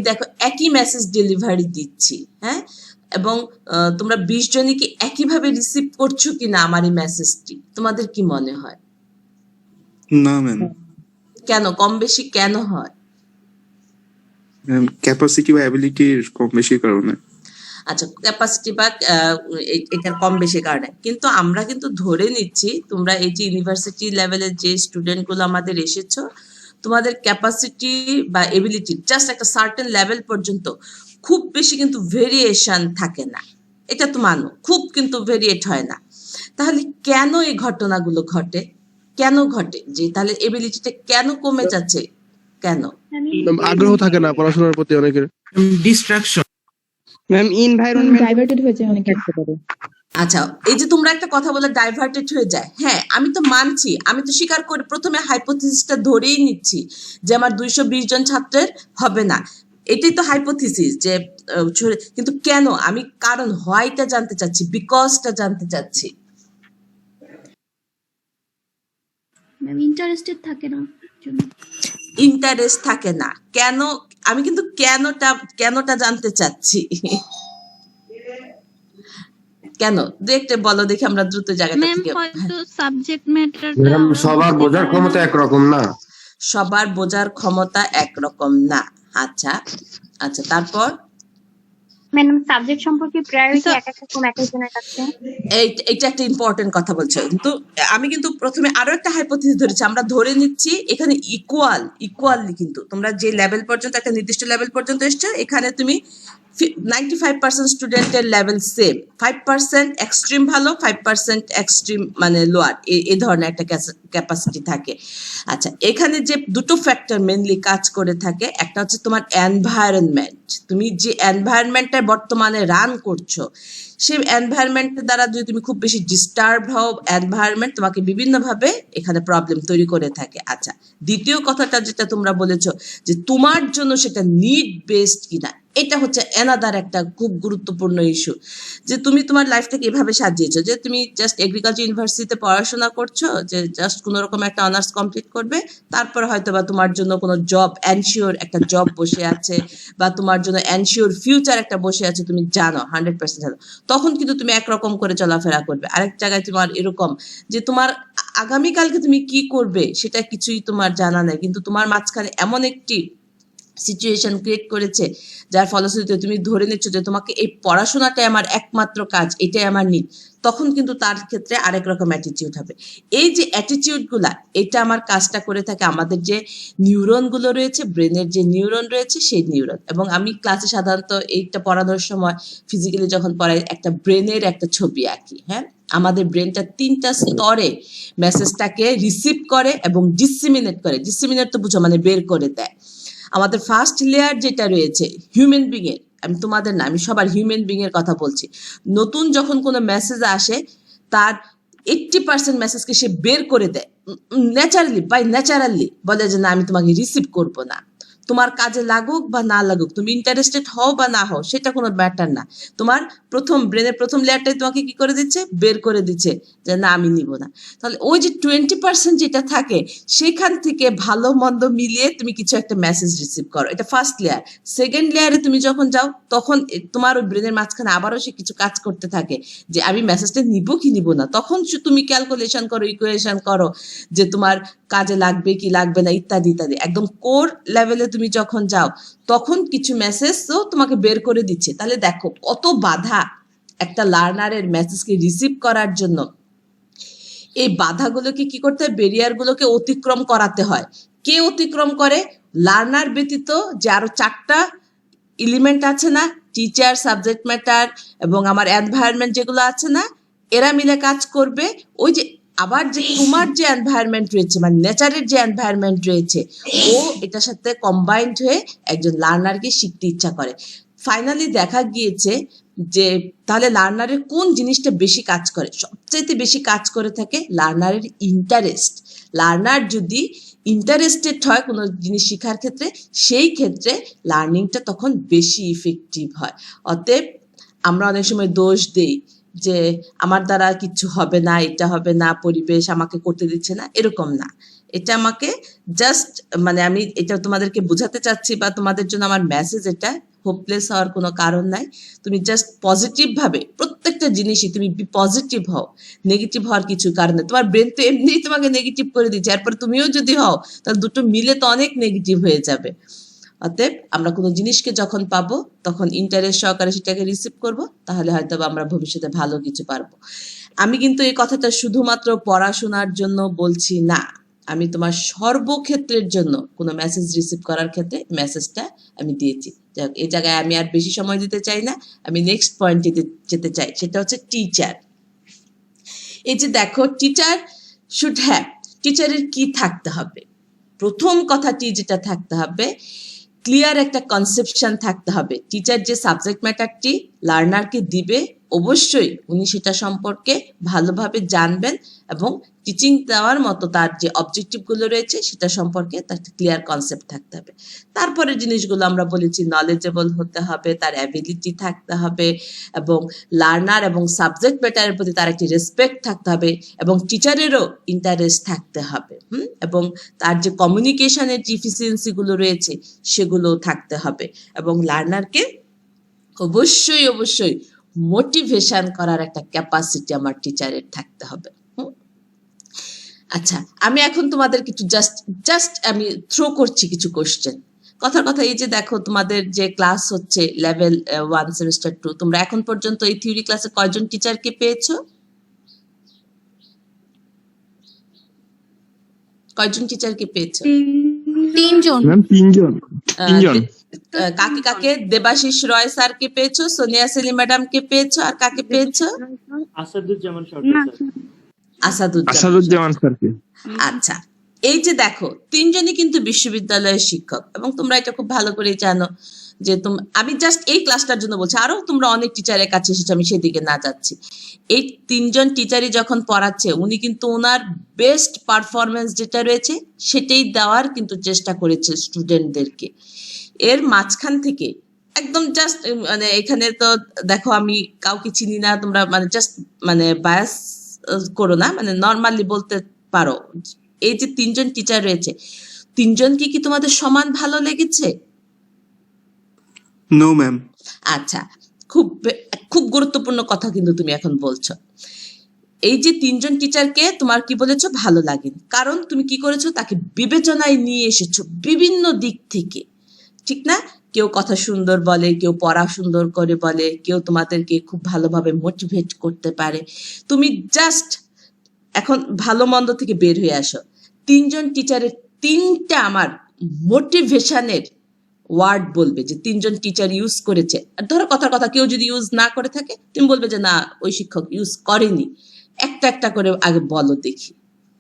দেখো একই message delivery দিচ্ছি, হ্যাঁ, এবং তোমরা 20 জনই কি একইভাবে রিসিভ করছো কিনা আমার এই মেসেজটি, তোমাদের কি মনে হয়? না ম্যাম। কেন কম বেশি কেন হয়? ক্যাপাসিটি বা অ্যাবিলিটির কম বেশির কারণে। আচ্ছা, ক্যাপাসিটি বা এটার কম বেশি কারণে, কিন্তু আমরা কিন্তু ধরে নিচ্ছি তোমরা এই যে ইউনিভার্সিটি লেভেলের যে স্টুডেন্ট গুলো আমাদের এসেছো, তোমাদের ক্যাপাসিটি বা এবিলিটি জাস্ট একটা সার্টেন লেভেল পর্যন্ত, খুব বেশি কিন্তু ভেরিয়েশন থাকে না, এটা তো মানো, খুব কিন্তু ভেরিয়েট হয় না। তাহলে কেন এই ঘটনাগুলো ঘটে, কেন ঘটে যে তাহলে এবিলিটিটা কেন কমে যাচ্ছে, কেন? আগ্রহ থাকে না পড়াশোনার প্রতি অনেকের। ডিস্ট্রাকশন ম্যাম এনভায়রনমেন্ট ডাইভার্টেড হয়ে যায় অনেক ক্ষেত্রে করে। আচ্ছা, এই যে তোমরা একটা কথা বলে ডাইভার্টেড হয়ে যায়, হ্যাঁ আমি তো মানছি, আমি তো স্বীকার করে প্রথমে হাইপোথিসিসটা ধরেই নিচ্ছি যে আমার 220 জন ছাত্রের হবে না, এটাই তো হাইপোথিসিস যে কিন্তু কেন, আমি কারণ হোয়াইটা জানতে চাচ্ছি, বিকজটা জানতে চাচ্ছি। ম্যাম ইন্টারেস্টেড থাকে না, ইন্টারেস্ট থাকে না কেন, আমি কিন্তু কেনটা জানতে চাচ্ছি। কেন দেখতে বলো দেখি, আমরা দ্রুত জায়গাটা ম্যাম থেকে। হয়তো সাবজেক্ট ম্যাটার ম্যাডাম সবার বোঝার ক্ষমতা একরকম না। সবার বোঝার ক্ষমতা একরকম না, আচ্ছা আচ্ছা, তারপর ম্যাডাম সাবজেক্ট সম্পর্কে প্রায়োরিটি এক এক রকম এক একজনের কাছে। এইটা একটা ইম্পর্টেন্ট কথা বলছো, কিন্তু আমি কিন্তু প্রথমে আরো একটা হাইপোথিসিস ধরেছি, আমরা ধরে নিচ্ছি এখানে ইকুয়ালি, কিন্তু তোমরা যে লেভেল পর্যন্ত, একটা নির্দিষ্ট লেভেল পর্যন্ত এসছো, এখানে তুমি 95% স্টুডেন্টের লেভেল সেম, 5% এক্সট্রিম ভালো, 5% এক্সট্রিম মানে লোয়ার, এই ধরনের একটা ক্যাপাসিটি থাকে। আচ্ছা, এখানে যে দুটো ফ্যাক্টর মেনলি কাজ করে থাকে, একটা হচ্ছে তোমার এনভায়রনমেন্ট, তুমি যে এনভায়রনমেন্টে বর্তমানে রান করছো, সেই এনভায়রনমেন্টের দ্বারা যদি তুমি খুব বেশি ডিস্টার্ব হও, এনভায়রনমেন্ট তোমাকে বিভিন্নভাবে এখানে প্রবলেম তৈরি করে থাকে। আচ্ছা, দ্বিতীয় কথাটা যেটা তোমরা বলেছো যে তোমার জন্য সেটা নিড বেসড কিনা, এটা হচ্ছে এনাদার একটা খুব গুরুত্বপূর্ণ ইস্যু, যে তুমি তোমার লাইফটাকে এভাবে সাজিয়েছো যে তুমি জাস্ট এগ্রিকালচার ইউনিভার্সিটিতে পড়াশোনা করছো, যে জাস্ট কোনো রকম একটা অনার্স কমপ্লিট করবে, তারপর হয়তো বা তোমার জন্য কোনো জব এনশিওর একটা জব বসে আছে, বা তোমার জন্য এনশিওর ফিউচার একটা বসে আছে, তুমি জানো 100% জানো, তখন কিন্তু তুমি একরকম করে চলাফেরা করবে। আরেক জায়গায় তোমার এরকম যে তোমার আগামীকালকে তুমি কি করবে সেটা কিছুই তোমার জানা নেই, কিন্তু তোমার মাঝখানে এমন একটি সিচুয়েশন ক্রিয়েট করেছে যার ফলশ্রুতিতে তুমি ধরে নিচ্ছ যে তোমাকে এই পড়াশোনাটাই আমার একমাত্র কাজ, এটাই আমার নিড, তখন কিন্তু তার ক্ষেত্রে আরেক রকম অ্যাটিটিউড হবে। এই যে অ্যাটিটিউড গুলা, এটা আমার কাজটা করে থাকে আমাদের যে নিউরন গুলো রয়েছে, ব্রেনের যে নিউরন রয়েছে সেই নিউরন। এবং আমি ক্লাসে সাধারণত এইটা পড়ানোর সময় ফিজিক্যালি যখন পড়াই, একটা ব্রেনের একটা ছবি আঁকি, হ্যাঁ, আমাদের ব্রেনটা 3টা স্তরে মেসেজটাকে রিসিভ করে এবং ডিসিমিনেট করে, ডিসিমিনেট তো বুঝো মানে বের করে দেয়। আমাদের ফার্স্ট লেয়ার যেটা রয়েছে হিউম্যান বিং এর, আমি তোমাদের না, আমি সবার হিউম্যান বিং এর কথা বলছি, নতুন যখন কোনো মেসেজ আসে তার 80% মেসেজকে সে বের করে দেয় ন্যাচারালি বলে যে না আমি তোমাকে রিসিভ করবো না, তোমার কাজে লাগুক বা না লাগুক, তুমি ইন্টারেস্টেড হও বা না হও সেটা কোনো ম্যাটার না, তোমার ব্রেনের প্রথম লেয়ারটাই তোমাকে কি করে দিচ্ছে, বের করে দিচ্ছে যে না আমি নিব না। তাহলে ওই যে 20% যেটা থাকে সেখান থেকে ভালো মন্দ মিলিয়ে তুমি কিছু একটা মেসেজ রিসিভ করো, এটা ফার্স্ট লেয়ার। সেকেন্ড লেয়ারে তুমি যখন যাও তখন তোমার ওই ব্রেনের মাঝখানে আবারও সে কিছু কাজ করতে থাকে যে আমি মেসেজটা নিব কি নিব না, তখন তুমি ক্যালকুলেশন করো, ইকুয়েশন করো যে তোমার কাজে লাগবে কি লাগবে না ইত্যাদি ইত্যাদি। একদম কোর লেভেলে তুমি যখন যাও তখন কিছু মেসেজও তোমাকে বের করে দিচ্ছে। তাহলে দেখো কত বাধা একটা লার্নারের মেসেজকে রিসিভ করার জন্য, এই বাধাগুলোকে কি করতে হয়, ব্যারিয়ারগুলোকে অতিক্রম করাতে হয়। কে অতিক্রম করে? লার্নার ব্যতীত যে আরো 4টা এলিমেন্ট আছে না, টিচার, সাবজেক্ট ম্যাটার এবং আমার এনভায়রনমেন্ট যেগুলো আছে না, এরা মিলে কাজ করবে। ওই যে আবার যে তোমার যে এনভায়রনমেন্ট রয়েছে মানে নেচারের যে এনভায়রনমেন্ট রয়েছে, ও এটার সাথে কম্বাইন্ড হয়ে একজন লার্নারকে শিখতে ইচ্ছা করে। ফাইনালি দেখা গিয়েছে যে তাহলে লার্নারের কোন জিনিসটা বেশি কাজ করে, সবচেয়ে বেশি কাজ করে থাকে লার্নারের ইন্টারেস্ট। লার্নার যদি ইন্টারেস্টেড হয় কোনো জিনিস শেখার ক্ষেত্রে, সেই ক্ষেত্রে লার্নিংটা তখন বেশি ইফেক্টিভ হয়। অতএব আমরা অনেক সময় দোষ দেই যে আমার দ্বারা কিচ্ছু হবে না, এটা হবে না, পরিবেশ আমাকে করতে দিচ্ছে না, এরকম না। এটা আমাকে জাস্ট মানে আমি এটা তোমাদেরকে বোঝাতে চাচ্ছি বা তোমাদের জন্য আমার মেসেজ এটা। হোপলেস হওয়ার কোনো কারণ নাই। তুমি জাস্ট পজিটিভ ভাবে প্রত্যেকটা জিনিসই তুমি পজিটিভ হও, নেগেটিভ হওয়ার কিছু কারণ নেই। তোমার ব্রেন তো এমনিই তোমাকে নেগেটিভ করে দিচ্ছে, এরপর তুমিও যদি হও তাহলে দুটো মিলে তো অনেক নেগেটিভ হয়ে যাবে। অতএব আমরা কোনো জিনিসকে যখন পাবো তখন ইন্টারেস্ট সহকারে সেটাকে রিসিভ করব, তাহলে হয়তো বা আমরা ভবিষ্যতে ভালো কিছু পারবো। আমি কিন্তু এই কথাটা শুধুমাত্র পড়াশোনার জন্য বলছি না, আমি তোমার সর্বক্ষেত্রের জন্য কোনো মেসেজ রিসিভ করার ক্ষেত্রে মেসেজটা আমি দিয়েছি। যাই হোক, এই জায়গায় আমি আর বেশি সময় দিতে চাই না, আমি নেক্সট পয়েন্টে যেতে চাই, সেটা হচ্ছে টিচার। এই যে দেখো, টিচার শুড হ্যাভ, টিচারের কি থাকতে হবে? প্রথম কথাটি যেটা থাকতে হবে, ক্লিয়ার একটা কনসেপশন থাকতে হবে। টিচার যে সাবজেক্ট ম্যাটারটি লার্নারকে দিবে, অবশ্যই উনি সেটা সম্পর্কে ভালোভাবে জানবেন এবং টিচিং দেওয়ার মতো তার যে অবজেক্টিভগুলো রয়েছে সেটা সম্পর্কে তার ক্লিয়ার কনসেপ্ট থাকতে হবে। তারপরে জিনিসগুলো আমরা বলেছি, নলেজেবল হতে হবে, তার অ্যাবিলিটি থাকতে হবে এবং লার্নার এবং সাবজেক্ট ম্যাটারের প্রতি তার একটি রেসপেক্ট থাকতে হবে এবং টিচারেরও ইন্টারেস্ট থাকতে হবে, এবং তার যে কমিউনিকেশনের যে ইফিসিয়েন্সিগুলো রয়েছে সেগুলো থাকতে হবে এবং লার্নারকে অবশ্যই অবশ্যই মোটিভেশন করার একটা ক্যাপাসিটি আমার টিচারের থাকতে হবে। আচ্ছা, আমি এখন তোমাদেরকে একটু জাস্ট আমি থ্রো করছি কিছু কোশ্চেন। কথার কথা, এই যে দেখো তোমাদের যে ক্লাস হচ্ছে লেভেল 1 সেমিস্টার 2, তোমরা এখন পর্যন্ত এই থিওরি ক্লাসে কয়জন টিচারকে পেয়েছো? কয়জন টিচারকে পেয়েছো? 3 জন। ম্যাম 3 জন। কাকে কাকে? দেবাশিস রয় স্যারকে পেয়েছো, সোনিয়া সেলিম ম্যাডামকে পেয়েছো, আর কাকে পেয়েছো? আসাদুজ্জামান সরকার স্যার। আসাদুজ্জামান স্যারকে। আচ্ছা, এই যে দেখো, 3 জনই কিন্তু বিশ্ববিদ্যালয়ের শিক্ষক এবং তোমরা এটা খুব ভালো করে জানো যে আমি জাস্ট এই ক্লাসটার জন্য বলছি, আরো তোমরা অনেক টিচারের কাছে এসেছো, আমি সেদিকে না যাচ্ছি। এই 3 জন টিচারই যখন পড়াচ্ছে, উনি কিন্তু ওনার বেস্ট পারফরমেন্স যেটা রয়েছে সেটাই দেওয়ার কিন্তু চেষ্টা করেছে স্টুডেন্টদেরকে। এর মাঝখান থেকে একদম জাস্ট মানে এখানে তো দেখো আমি কাউকে চিনি না, তোমরা মানে জাস্ট মানে বায়াস করো না, মানে নর্মালি বলতে পারো। এই যে 3 জন টিচার রয়েছে, 3 জনকে কি তোমাদের সমান ভালো লেগেছে? No ma'am. আচ্ছা, খুব খুব গুরুত্বপূর্ণ কথা কিন্তু তুমি এখন বলছো। এই যে 3 জন টিচারকে তোমার কি বলেছো ভালো লাগেনি, কারণ তুমি কি করেছো, তাকে বিবেচনায় নিয়ে এসেছো বিভিন্ন দিক থেকে, ঠিক না? কেউ কথা সুন্দর বলে, কেউ পড়া সুন্দর করে বলে, কেউ তোমাদেরকে খুব ভালোভাবে মোটিভেট করতে পারে। তুমি জাস্ট এখন ভালো মন্দ থেকে বের হয়ে আসো। 3 জন টিচারের 3টা আমার মোটিভেশনের ওয়ার্ড বলবে যে 3 জন টিচার ইউজ করেছে। আর ধরো কথার কথা, কেউ যদি ইউজ না করে থাকে, তুমি বলবে যে না, ওই শিক্ষক ইউজ করেনি। একটা একটা করে আগে বলো দেখি।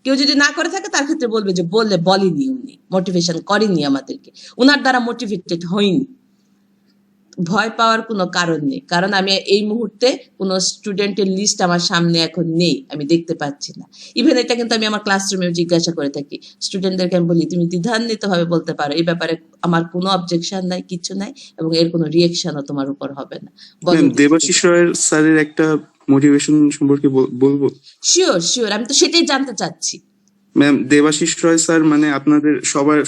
কেউ যদি না করে থাকে তার ক্ষেত্রে বলবে যে বলেনি, উনি মোটিভেশন করেনি আমাদেরকে, ওনার দ্বারা মোটিভেটেড হয়নি। ভয় পাওয়ার কোনো কারণ নেই, কারণ আমি এই মুহূর্তে কোনো স্টুডেন্টের লিস্ট আমার সামনে এখন নেই, আমি দেখতে পাচ্ছি না। ইভেন এটা কিন্তু আমি আমার ক্লাসরুমেও জিজ্ঞাসা করে থাকি স্টুডেন্টদেরকে, আমি বলি তুমি দ্বিধান্বিত ভাবে বলতে পারো, এই ব্যাপারে আমার কোনো অবজেকশন নাই, কিছু নাই, এবং এর কোনো রিয়েকশনও তোমার উপর হবে না। ম্যাম, দেবাশিস রয়ের স্যারের একটা মোটিভেশন সম্পর্কে বলবো। শিওর শিওর, আমি তো সেটাই জানতে চাচ্ছি। ম্যাম, দেবাশিস রয় স্যার মানে আপনাদের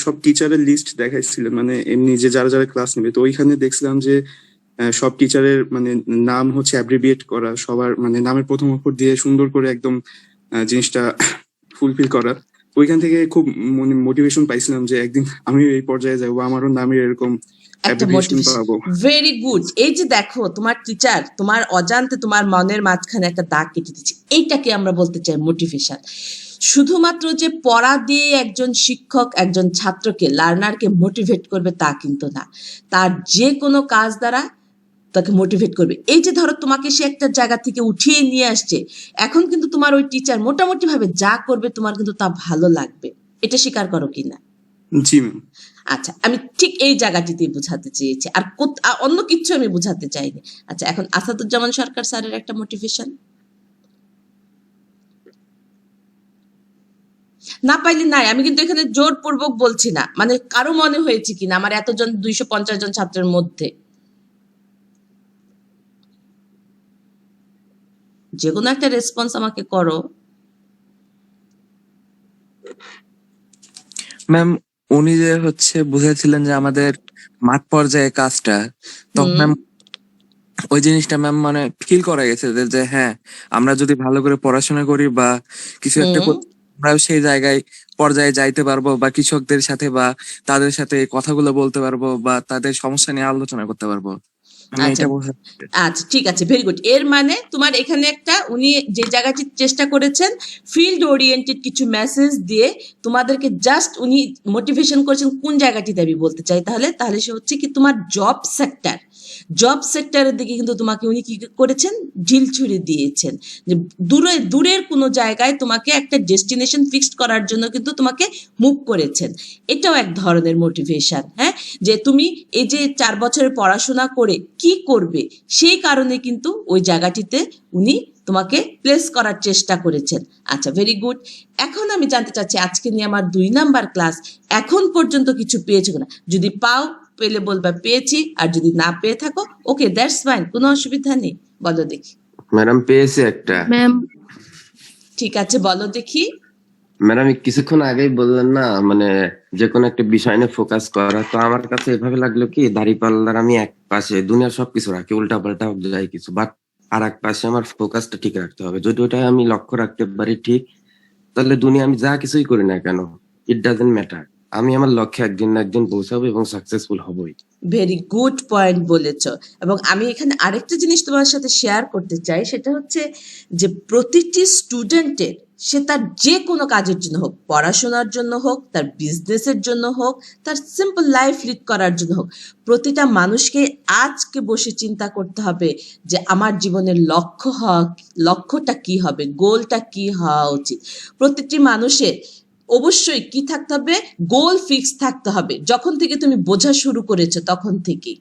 সব টিচারের লিস্ট দেখাইছিলেন, মানে এমনি যে যারা যারা ক্লাস নেবে, তো ওইখানে দেখছিলাম যে সব টিচারের মানে নাম হচ্ছে অ্যাব্রিভিয়েট করা, সবার মানে নামের প্রথম অক্ষর দিয়ে সুন্দর করে একদম জিনিসটা ফুলফিল করা। ওইখান থেকে খুব মোটিভেশন পাইছিলাম যে একদিন আমি এই পর্যায়ে যাবো, আমারও নামের এরকম একটা অ্যাব্রিভিয়েশন মোটিভেশন, পাবো। Very good. এই যে দেখো, তোমার টিচার তোমার অজান্তে তোমার মনের মাঝখানে একটা দাগ কেটে দিচ্ছে, এইটাকে আমরা বলতে চাই মোটিভেশন। শুধুমাত্র যে পড়া দিয়ে একজন শিক্ষক একজন ছাত্রকে লার্নারকে মোটিভেট করবে তা কিন্তু না, তার যে কোনো কাজ দ্বারা তাকে মোটিভেট করবে। এই যে ধরো তোমাকে সে একটা জায়গা থেকে উঠিয়ে নিয়ে আসছে, এখন কিন্তু তোমার ওই টিচার মোটামুটি ভাবে যা করবে তোমার কিন্তু তা ভালো লাগবে, এটা স্বীকার করো কিনা? জি ম্যাম। আচ্ছা, আমি ঠিক এই জায়গাটিতে বোঝাতে চেয়েছি, আর অন্য কিছু আমি বোঝাতে চাইনি। আচ্ছা, এখন আসাদুজ্জামান সরকার স্যারের একটা মোটিভেশন না পাইলে নাই, আমি কিন্তু এখানে জোরপূর্বক বলছি না, মানে কারো মনে হয়েছে কিনা আমার এতজন 250 জন ছাত্রের মধ্যে যে কোনো একটা রেসপন্স আমাকে করো। ম্যাম উনি যে হচ্ছে বুঝেছিলেন যে আমাদের মাঠ পর্যায়ে কাজটা, তখন হুম ম্যাম ওই জিনিসটা ম্যাম মানে ফিল করা গেছে যে হ্যাঁ, আমরা যদি ভালো করে পড়াশোনা করি বা কিছু একটা হুম করি, আমরাও সেই জায়গায় পর্যায়ে যাইতে পারবো বা কৃষকদের সাথে বা তাদের সাথে কথাগুলো বলতে পারবো বা তাদের সমস্যা নিয়ে আলোচনা করতে পারবো। আমি আচ্ছা এটা বোঝা আচ্ছা ঠিক আছে, ভেরি গুড। এর মানে তোমার এখানে একটা উনি যে জায়গাটি চেষ্টা করেছেন ফিল্ড ওরিয়েন্টেড কিছু মেসেজ দিয়ে তোমাদেরকে জাস্ট উনি মোটিভেশন করেছেন কোন জায়গাটিতে আমি বলতে চাই, তাহলে তাহলে সে হচ্ছে কি তোমার জব সেক্টরের দিকে কিন্তু তোমাকে উনি কি করেছেন, ঢিল ছুড়ে দিয়েছেন যে দূরের কোনো জায়গায় তোমাকে একটা ডেস্টিনেশন ফিক্সড করার জন্য কিন্তু তোমাকে মুভ করেছেন। এটাও এক ধরনের মোটিভেশন, হ্যাঁ, যে তুমি এই যে 4 বছরের পড়াশোনা করে কি করবে সেই কারণে কিন্তু ওই জায়গাটিতে উনি তোমাকে প্লেস করার চেষ্টা করেছেন। আচ্ছা, ভেরি গুড। এখন আমি জানতে চাচ্ছি আজকে নিয়ে আমার 2 নাম্বার ক্লাস, এখন পর্যন্ত কিছু পেয়েছো কিনা? যদি পাও, পেলে বলবা পেয়েছি, আর যদি না পেয়ে থাকো ওকে, দ্যাটস ফাইন, কোনো অসুবিধা নেই। বলো দেখি। ম্যাডাম পেয়েছি একটা। ম্যাম ঠিক আছে, বলো দেখি। ম্যাডাম কিছুক্ষণ আগেই বললেন না মানে যে কোনো একটা বিষয় নিয়ে ফোকাস করা, তো আমার কাছে এভাবে লাগলো কি দাঁড়িপাল্লার আমি এক পাশে দুনিয়ার সবকিছু রাখি, উল্টা পাল্টা যাই কিছু, বাট আর এক পাশে আমার ফোকাসটা ঠিক রাখতে হবে। যদি ওটা আমি লক্ষ্য রাখতে পারি ঠিক, তাহলে দুনিয়া আমি যা কিছুই করি না কেন, ইট ডাজেন্ট ম্যাটার, আমি আমার লক্ষ্যে একদিন না একদিন পৌঁছাবো এবং সাকসেসফুল হবই। ভেরি গুড পয়েন্ট বলেছ। এবং আমি এখানে আরেকটা জিনিস তোমার সাথে শেয়ার করতে চাই, সেটা হচ্ছে যে প্রতিটি স্টুডেন্টের, সে তার যে কোনো কাজের জন্য হোক, পড়াশোনার জন্য হোক, তার বিজনেসের জন্য হোক, তার সিম্পল লাইফ লিড করার জন্য হোক, প্রতিটা মানুষকে আজকে বসে চিন্তা করতে হবে যে আমার জীবনের লক্ষ্যটা কি হবে, গোলটা কি হওয়া উচিত। প্রতিটি মানুষের অবশ্যই কি থাকতে হবে, গোল ফিক্স থাকতে হবে যখন থেকে তুমি বোঝা শুরু করেছো তখন থেকেই।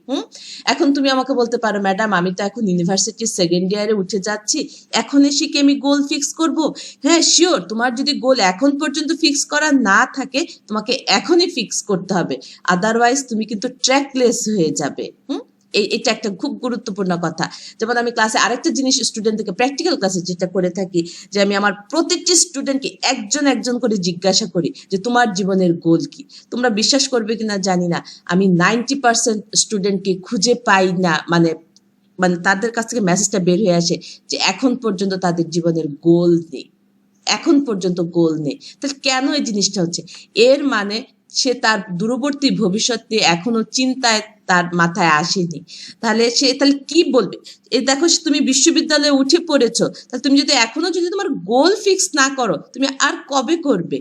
এখন তুমি আমাকে বলতে পারো, ম্যাডাম আমি তো এখন ইউনিভার্সিটির 2nd ইয়ারে উঠে যাচ্ছি, এখন এসে কি আমি গোল ফিক্স করব? হ্যাঁ শিওর, তোমার যদি গোল এখন পর্যন্ত ফিক্স করা না থাকে তোমাকে এখনই ফিক্স করতে হবে, আদারওয়াইজ তুমি কিন্তু ট্র্যাকলেস হয়ে যাবে। এটা একটা খুব গুরুত্বপূর্ণ কথা। যেমন আমি ক্লাসে আরেকটা জিনিস স্টুডেন্টদেরকে প্র্যাকটিক্যাল ক্লাসে যেটা করে থাকি, যে আমি আমার প্রত্যেকটি স্টুডেন্টকে একজন করে জিজ্ঞাসা করি যে তোমার জীবনের গোল কি। তোমরা বিশ্বাস করবে কিনা জানি না, আমি 90% স্টুডেন্টকে খুঁজে পাই না, মানে মানে তাদের কাছ থেকে মেসেজটা বের হয়ে আসে যে এখন পর্যন্ত তাদের জীবনের গোল নেই, এখন পর্যন্ত গোল নেই। তাহলে কেন এই জিনিসটা হচ্ছে? এর মানে সে তার দূরবর্তী ভবিষ্যৎ নিয়ে এখনো চিন্তায় তার মাথায় আসেনি। তাহলে সে তাহলে কি বলবে? এই দেখো, তুমি বিশ্ববিদ্যালয়ে উঠে পড়েছো, তাহলে তুমি যদি এখনো যদি তোমার গোল ফিক্স না করো তুমি আর কবে করবে?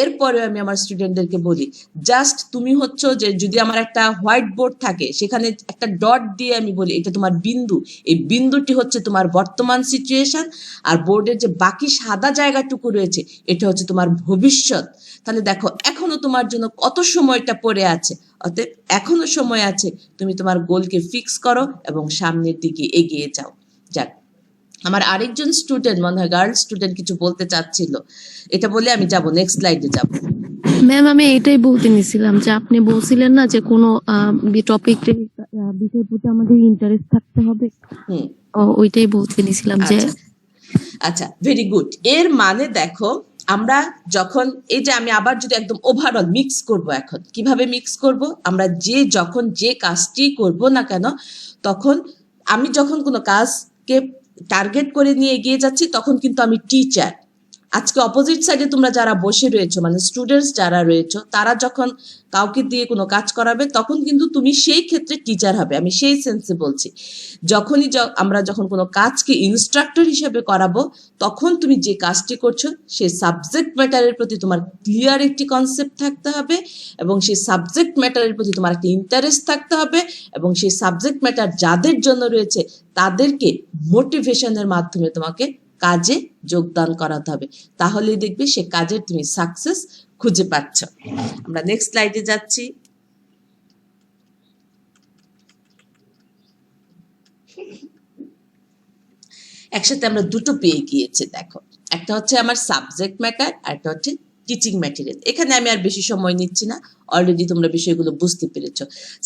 এরপরে আমি আমার স্টুডেন্টদেরকে বলি, জাস্ট তুমি হচ্ছে যে যদি আমার একটা হোয়াইট বোর্ড থাকে সেখানে একটা ডট দিয়ে আমি বলি এটা তোমার বিন্দু, এই বিন্দুটি হচ্ছে তোমার বর্তমান সিচুয়েশন, আর বোর্ডের যে বাকি সাদা জায়গাটুকু রয়েছে এটা হচ্ছে তোমার ভবিষ্যৎ। তাহলে দেখো এখনো তোমার জন্য কত সময়টা পড়ে আছে, অতএব এখনো সময় আছে, তুমি তোমার গোলকে ফিক্স করো এবং সামনের দিকে এগিয়ে যাও। যাক, আমার আরেকজন স্টুডেন্ট, মনে হয় গার্ল স্টুডেন্ট, কিছু বলতে চাচ্ছিল, এটা বলে আমি যাব নেক্সট স্লাইডে যাব। ম্যাম আমি এটাই বলতে নিছিলাম যে আপনি বলছিলেন না যে কোনো টপিক বিষয়ের প্রতি আমাদের ইন্টারেস্ট থাকতে হবে, হুম ওইটাই বলতে নিছিলাম যে আচ্ছা আচ্ছা, ভেরি গুড। এর মানে দেখো, আমরা যখন এই যে আমি আবার যদি একদম ওভারঅল মিক্স করব, এখন কিভাবে মিক্স করব, আমরা যখন যে কাজটি করব না কেন, তখন আমি যখন কোনো কাজকে টার্গেট করে নিয়ে এগিয়ে যাচ্ছি তখন কিন্তু আমি টিচার। আজকে অপোজিট সাইডে তোমরা যারা বসে রয়েছো, মানে স্টুডেন্টস যারা রয়েছো, তারা যখন কাউকে দিয়ে কোনো কাজ করাবে তখন কিন্তু তুমি সেই ক্ষেত্রে টিচার হবে, আমি সেই সেন্সে বলছি। যখনই আমরা যখন কোনো কাজকে ইনস্ট্রাক্টর হিসেবে করাবো তখন তুমি যে কাজটি করছো সেই সাবজেক্ট ম্যাটারের প্রতি তোমার ক্লিয়ার একটি কনসেপ্ট থাকতে হবে, এবং সেই সাবজেক্ট ম্যাটারের প্রতি তোমার একটা ইন্টারেস্ট থাকতে হবে, এবং সেই সাবজেক্ট ম্যাটার যাদের জন্য রয়েছে তাদেরকে মোটিভেশনের মাধ্যমে তোমাকে কাজে যোগদান করাতে হবে, তাহলেই দেখবে সে কাজের তুমি সাকসেস খুঁজে পাচ্ছ। আমরা নেক্সট স্লাইডে যাচ্ছি। একসাথে আমরা দুটো পেয়ে গিয়েছি, দেখো একটা হচ্ছে আমার সাবজেক্ট ম্যাটার আর একটা হচ্ছে টিচিং ম্যাটেরিয়াল। এখানে আমি আর বেশি সময় নিচ্ছি না, অলরেডি তোমরা বিষয়গুলো বুঝতে পেরেছো।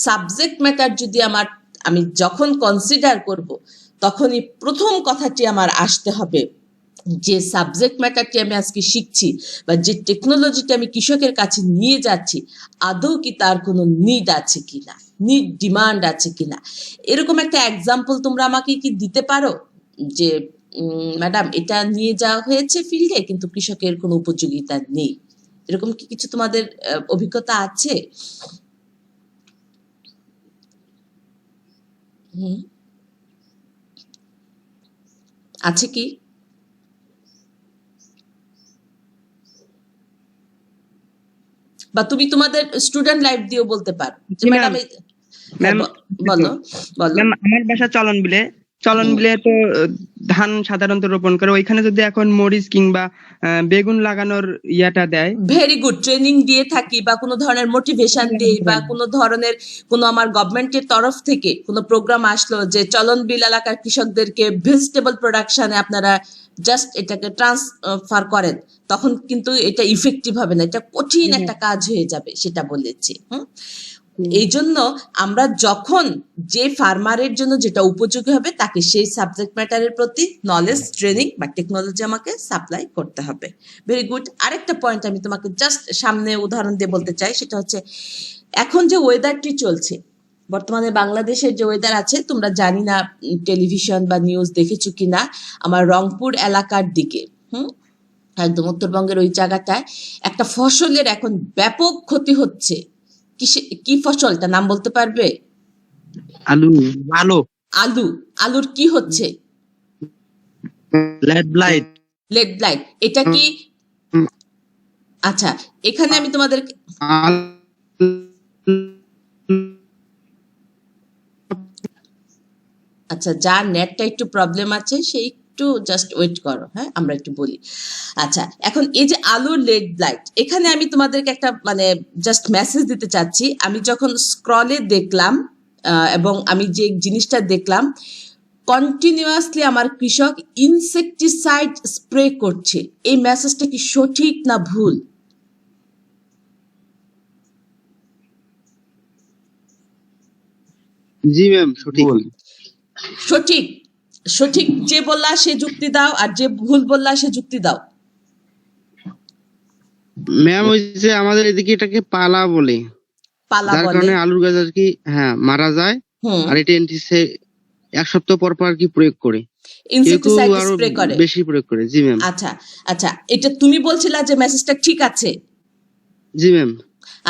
সাবজেক্ট ম্যাটার যদি আমি যখন কনসিডার করব তখনই প্রথম কথাটি আমার আসতে হবে যে সাবজেক্ট ম্যাটারটি আমি আজকে শিখছি বা যে টেকনোলজিটা আমি কৃষকের কাছে নিয়ে যাচ্ছি, আদৌ কি তার কোনো নিড আছে কিনা, নিড ডিমান্ড আছে কিনা, এরকম একটা এক্সাম্পল তোমরা আমাকে কি দিতে পারো যে ম্যাডাম এটা নিয়ে যাওয়া হয়েছে ফিল্ডে কিন্তু কৃষকের কোনো উপযোগিতা নেই, এরকম কি কিছু তোমাদের অভিজ্ঞতা আছে? হুম, আছে কি? বা তুমি তোমাদের স্টুডেন্ট লাইফ দিয়েও বলতে পারো যে জি, ম্যাডাম ম্যাম। ম্যাম, বলো বলো। ম্যাম আমার বাসা চলন বিলে তো ধান সাধারণত রোপণ করে, ওইখানে যদি এখন মরিচ কিংবা বেগুন লাগানোর ইয়াটা দেয়। ভেরি গুড, ট্রেনিং দিয়ে থাকি বা কোনো ধরনের মোটিভেশন দেই বা কোনো ধরনের কোনো আমার গভর্নমেন্টের তরফ থেকে কোনো প্রোগ্রাম আসলো যে চলন বিল এলাকার কৃষকদেরকে ভেজিটেবল প্রোডাকশনে আপনারা জাস্ট এটাকে ট্রান্সফার করেন, তখন কিন্তু এটা ইফেক্টিভ হবে না, এটা কঠিন একটা কাজ হয়ে যাবে, সেটা বলেছি। এই জন্য আমরা যখন যে ফার্মারের জন্য যেটা উপযোগী হবে তাকে সেই সাবজেক্ট ম্যাটারের প্রতি নলেজ, ট্রেনিং বা টেকনোলজি আমাকে সাপ্লাই করতে হবে। Very good. আরেকটা পয়েন্ট আমি তোমাকে জাস্ট সামনে উদাহরণ দিয়ে বলতে চাই, সেটা হচ্ছে এখন যে ওয়েদারটি চলছে বর্তমানে বাংলাদেশের যে ওয়েদার আছে, তোমরা জানি না টেলিভিশন বা নিউজ দেখেছো কিনা, আমার রংপুর এলাকার দিকে একদম উত্তরবঙ্গের ওই জায়গাটায় একটা ফসলের এখন ব্যাপক ক্ষতি হচ্ছে। কি ফসলটা নাম বলতে পারবে? আলু আলু। আলুর কি হচ্ছে? Lead blight. Lead blight. এটা কি? আচ্ছা, এখানে আমি তোমাদের আচ্ছা, যার নেটটা একটু প্রবলেম আছে সে একটু জাস্ট ওয়েট করো, হ্যাঁ আমরা একটু বলি। আচ্ছা, এখন এই যে আলুর লেড ব্লাইট, এখানে আমি তোমাদেরকে একটা মানে জাস্ট মেসেজ দিতে চাচ্ছি। আমি যখন স্ক্রলে দেখলাম এবং আমি যে জিনিসটা দেখলাম, কন্টিনিউয়াসলি আমার কৃষক ইনসেকটিসাইড স্প্রে করছে, এই মেসেজটা কি সঠিক না ভুল? জি ম্যাম, সঠিক। সঠিক। সঠিক যে বললা সে যুক্তি দাও, আর যে ভুল বললা সে যুক্তি দাও। ম্যাম ওই যে আমাদের এদিকে এটাকে পালা বলে, পালা যার বলে। কারণে আলুর গাছ আর কি মারা যায়। আর এটা এক সপ্তাহ পর পর আর কি প্রয়োগ করে, ইনসেকটিসাইড আরো স্প্রে করে। বেশি প্রয়োগ করে। জি ম্যাম। আচ্ছা আচ্ছা, এটা তুমি বলছিলা যে মেসেজটা ঠিক আছে? জি ম্যাম।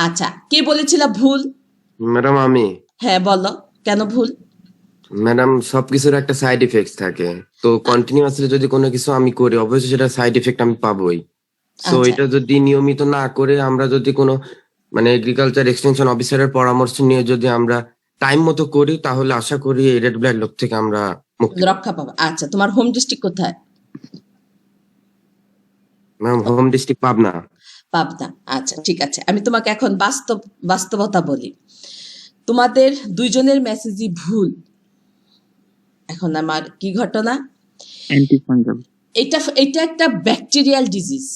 আচ্ছা, কে বলেছিলা ভুল? ম্যাডাম আমি। হ্যাঁ বলো, কেন ভুল? ম্যাডাম সবকিছুর একটা সাইড ইফেক্ট থাকে, তো কন্টিনিউয়াসলি যদি কোনো কিছু আমি করি অবশ্যই সেটা সাইড ইফেক্ট আমি পাবোই। তো আচ্ছা। এটা যদি নিয়মিত না করে আমরা যদি কোনো মানে এগ্রিকালচার এক্সটেনশন অফিসারের পরামর্শ নিয়ে যদি আমরা টাইম মতো করি তাহলে আশা করি এই রেড ব্লাইট রোগ থেকে আমরা মুক্তি রক্ষা পাবো। আচ্ছা, তোমার হোম ডিস্ট্রিক্ট কোথায়? Ma'am home district Pabna. Pabna. আচ্ছা ঠিক আছে, আমি তোমাকে এখন বাস্তবতা বলি। তোমাদের দুইজনের মেসেজই ভুল। এখন আমার কি ঘটনা, অ্যান্টিফাঙ্গাল। এটা একটা ব্যাকটেরিয়াল ডিজিজ,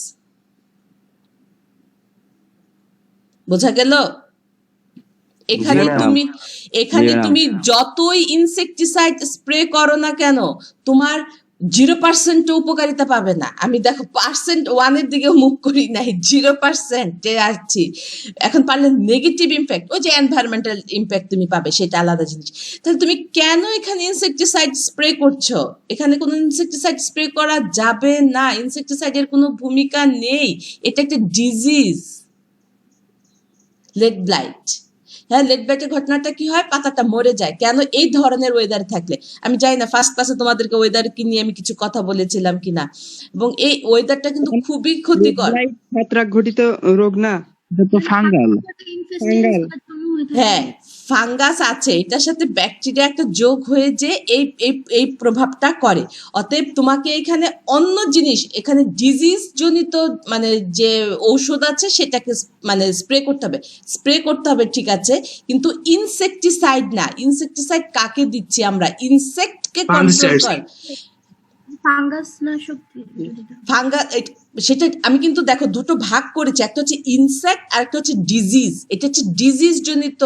বোঝা গেল? এখানে তুমি যতই ইনসেকটিসাইড স্প্রে করো না কেন, তোমার 0% উপকারিতা পাবে না। আমি দেখো 1% দিকে মুভ করি নাই, 0% আসছি। এখন পারলে নেগেটিভ ইম্প্যাক্ট, ওই যে এনভায়রনমেন্টাল ইম্প্যাক্ট তুমি পাবে, সেটা আলাদা জিনিস। তাহলে তুমি কেন এখানে ইনসেকটিসাইড স্প্রে করছো? এখানে কোনো ইনসেকটিসাইড স্প্রে করা যাবে না, ইনসেকটিসাইডের কোনো ভূমিকা নেই। এটা একটা ডিজিজ, লেড ব্লাইট। হ্যাঁ, লেড ব্লাইটের ঘটনাটা কি হয়, পাতাটা মরে যায়। কেন? এই ধরনের ওয়েদার থাকলে। আমি জানি না ফার্স্ট ক্লাসে তোমাদেরকে ওয়েদার কি নিয়ে আমি কিছু কথা বলেছিলাম কিনা, এবং এই ওয়েদারটা কিন্তু খুবই ক্ষতিকর। ছত্রাক ঘটিত রোগ না, এটা তো ফাঙ্গাল। হ্যাঁ, ফাঙ্গাস আছে, এটার সাথে ব্যাকটেরিয়া একটা যোগ হয়ে যে এই প্রভাবটা করে। অতএব তোমাকে এখানে অন্য জিনিস, এখানে ডিজিজ জনিত মানে যে ঔষধ আছে সেটাকে মানে স্প্রে করতে হবে, ঠিক আছে, কিন্তু ইনসেকটিসাইড না। ইনসেকটিসাইড কাকে দিচ্ছি আমরা? ইনসেক্টকে কন্ট্রোল কর। ফাঙ্গাস নাশক ফাঙ্গাস, সেটা আমি কিন্তু দেখো দুটো ভাগ করেছি, একটা হচ্ছে ইনসেক্ট আর একটা হচ্ছে ডিজিজ। এটা হচ্ছে ডিজিজ জনিত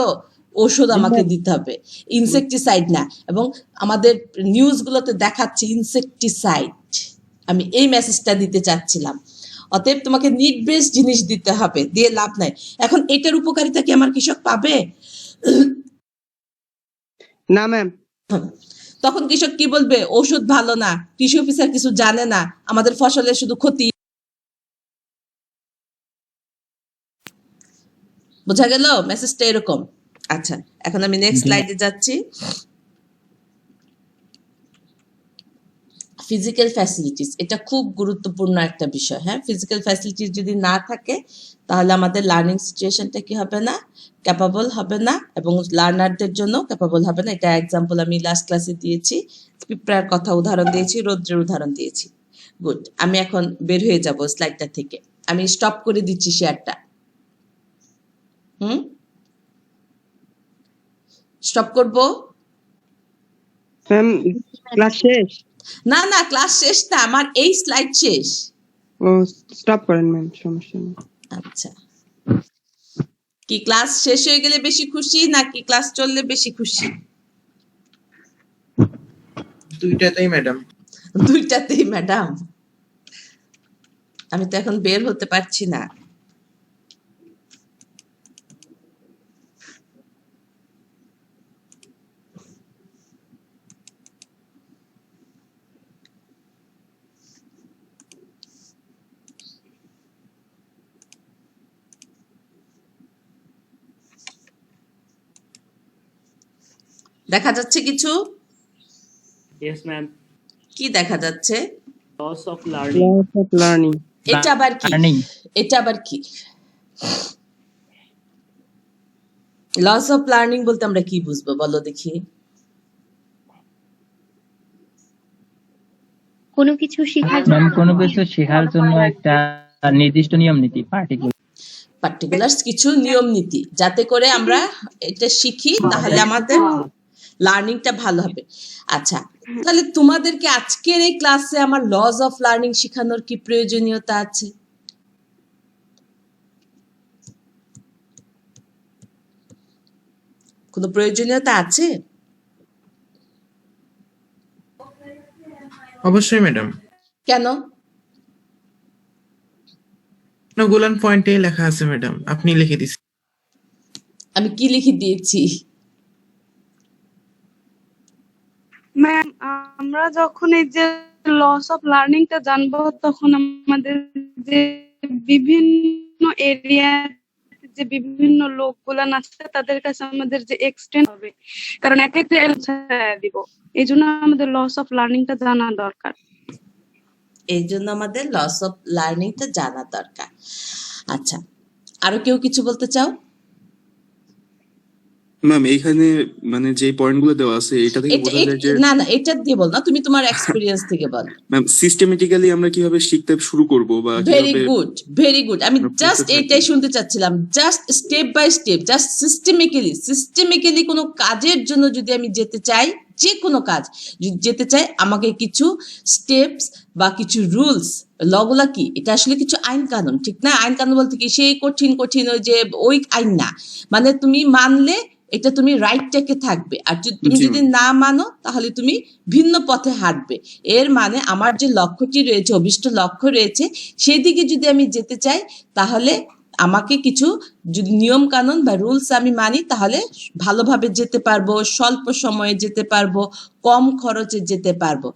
ওষুধ আমাকে দিতে হবে, ইনসেকটিসাইড না। এবং আমাদের নিউজগুলোতে দেখাচ্ছে ইনসেকটিসাইড, আমি এই মেসেজটা দিতে চাচ্ছিলাম। অতএব তোমাকে নিড বেস জিনিস দিতে হবে, দিয়ে লাভ নাই। এখন এটার উপকারিতা কি আমার কৃষক পাবে? না ম্যাম। তখন কৃষক কি বলবে? ঔষধ ভালো না, কৃষি অফিসার কিছু জানে না, আমাদের ফসলের শুধু ক্ষতি। বোঝা গেল মেসেজটা এরকম। আচ্ছা, এখন আমি নেক্সট স্লাইডে যাচ্ছি। ফিজিক্যাল ফ্যাসিলিটিস, এটা খুব গুরুত্বপূর্ণ একটা বিষয়। হ্যাঁ, ফিজিক্যাল ফ্যাসিলিটিস যদি না থাকে তাহলে আমাদের লার্নিং সিচুয়েশনটা কি হবে না, ক্যাপাবল হবে না, এবং লার্নারদের জন্য ক্যাপাবল হবে না। এটা এক্সাম্পল আমি লাস্ট ক্লাসে দিয়েছি, পিঁপড়ার কথা উদাহরণ দিয়েছি, রৌদ্রের উদাহরণ দিয়েছি। গুড, আমি এখন বের হয়ে যাব স্লাইডটা থেকে। আমি স্টপ করে দিচ্ছি শেয়ারটা। স্টপ করব? ম্যাম ক্লাস শেষ? না না, ক্লাস শেষ না, আমার এই স্লাইড শেষ। ও স্টপ করেন ম্যাম, সমস্যা নেই। আচ্ছা, কি ক্লাস শেষ হয়ে গেলে বেশি খুশি নাকি ক্লাস চললে বেশি খুশি? দুইটাতেই ম্যাডাম। দুইটাতেই ম্যাডাম। আমি তো এখন বের হতে পারছি না। দেখা যাচ্ছে কিছু? Yes, ma'am. কি দেখা যাচ্ছে? Loss of learning. Loss of learning. এটা আবার কি? এটা আবার কি? লস অফ লার্নিং বলতে আমরা কি বুঝবো বলো দেখি? কোনো কিছু শেখার জন্য ম্যাম কোনো কিছু শেখার জন্য একটা নির্দিষ্ট নিয়ম নীতি পার্টিকুলার কিছু নিয়ম নীতি, যাতে করে আমরা এটা শিখি, তাহলে আমাদের লার্নিংটা ভালো হবে। আচ্ছা, তাহলে তোমাদেরকে আজকের এই ক্লাসে আমার লস অফ লার্নিং শেখানোর কি প্রয়োজনীয়তা আছে? কোনো প্রয়োজনীয়তা আছে? অবশ্যই ম্যাডাম। কেন? গোলান পয়েন্টে লেখা আছে ম্যাডাম, আপনি লিখে দিচ্ছেন। আমি কি লিখে দিয়েছি? ম্যাম আমরা যখন এই যে লস অফ লার্নিংটা জানবো, তখন আমাদের যে বিভিন্ন এরিয়া যে বিভিন্ন লোকগুলা আছে তাদের কাছে আমাদের যে এক্সটেন্ড হবে, কারণ এক একটা দিব, এই জন্য আমাদের লস অফ লার্নিংটা জানা দরকার। এই জন্য আমাদের লস অফ লার্নিংটা জানা দরকার। আচ্ছা, আরো কেউ কিছু বলতে চাও? ম্যাম এইখানে মানে যে পয়েন্টগুলো দেওয়া আছে এটা থেকে বোঝা যায় যে না না, এটা দিয়ে বল না, তুমি তোমার এক্সপেরিয়েন্স থেকে বল। ম্যাম সিস্টেমেটিক্যালি আমরা কিভাবে শিখতে শুরু করব বা ভেরি কিভাবে গুড, ভেরি গুড। আমি জাস্ট এটাই শুনতে চাচ্ছিলাম, just step by step, just systemically কোনো কাজের জন্য যদি আমি যেতে চাই, যে কোনো কাজ যদি যেতে চাই, আমাকে কিছু স্টেপস বা কিছু রুলস, লগুলা কি, এটা আসলে কিছু আইন কানুন, ঠিক না? আইন কানুন বলতে কি সেই কঠিন কঠিন ওই যে ওই আইন না, মানে তুমি মানলে এটা তুমি রাইটটাকে থাকবে, আর তুমি যদি না মানো তাহলে তুমি ভিন্ন পথে হাঁটবে। এর মানে আমার যে লক্ষ্যটি রয়েছে, অভিষ্ট লক্ষ্য রয়েছে, সেই দিকে যদি আমি যেতে চাই, তাহলে আমাকে কিছু যদি নিয়ম কানুন বা রুলস আমি মানি, তাহলে ভালোভাবে যেতে পারবো, স্বল্প সময়ে যেতে পারবো, কম খরচে যেতে পারবো।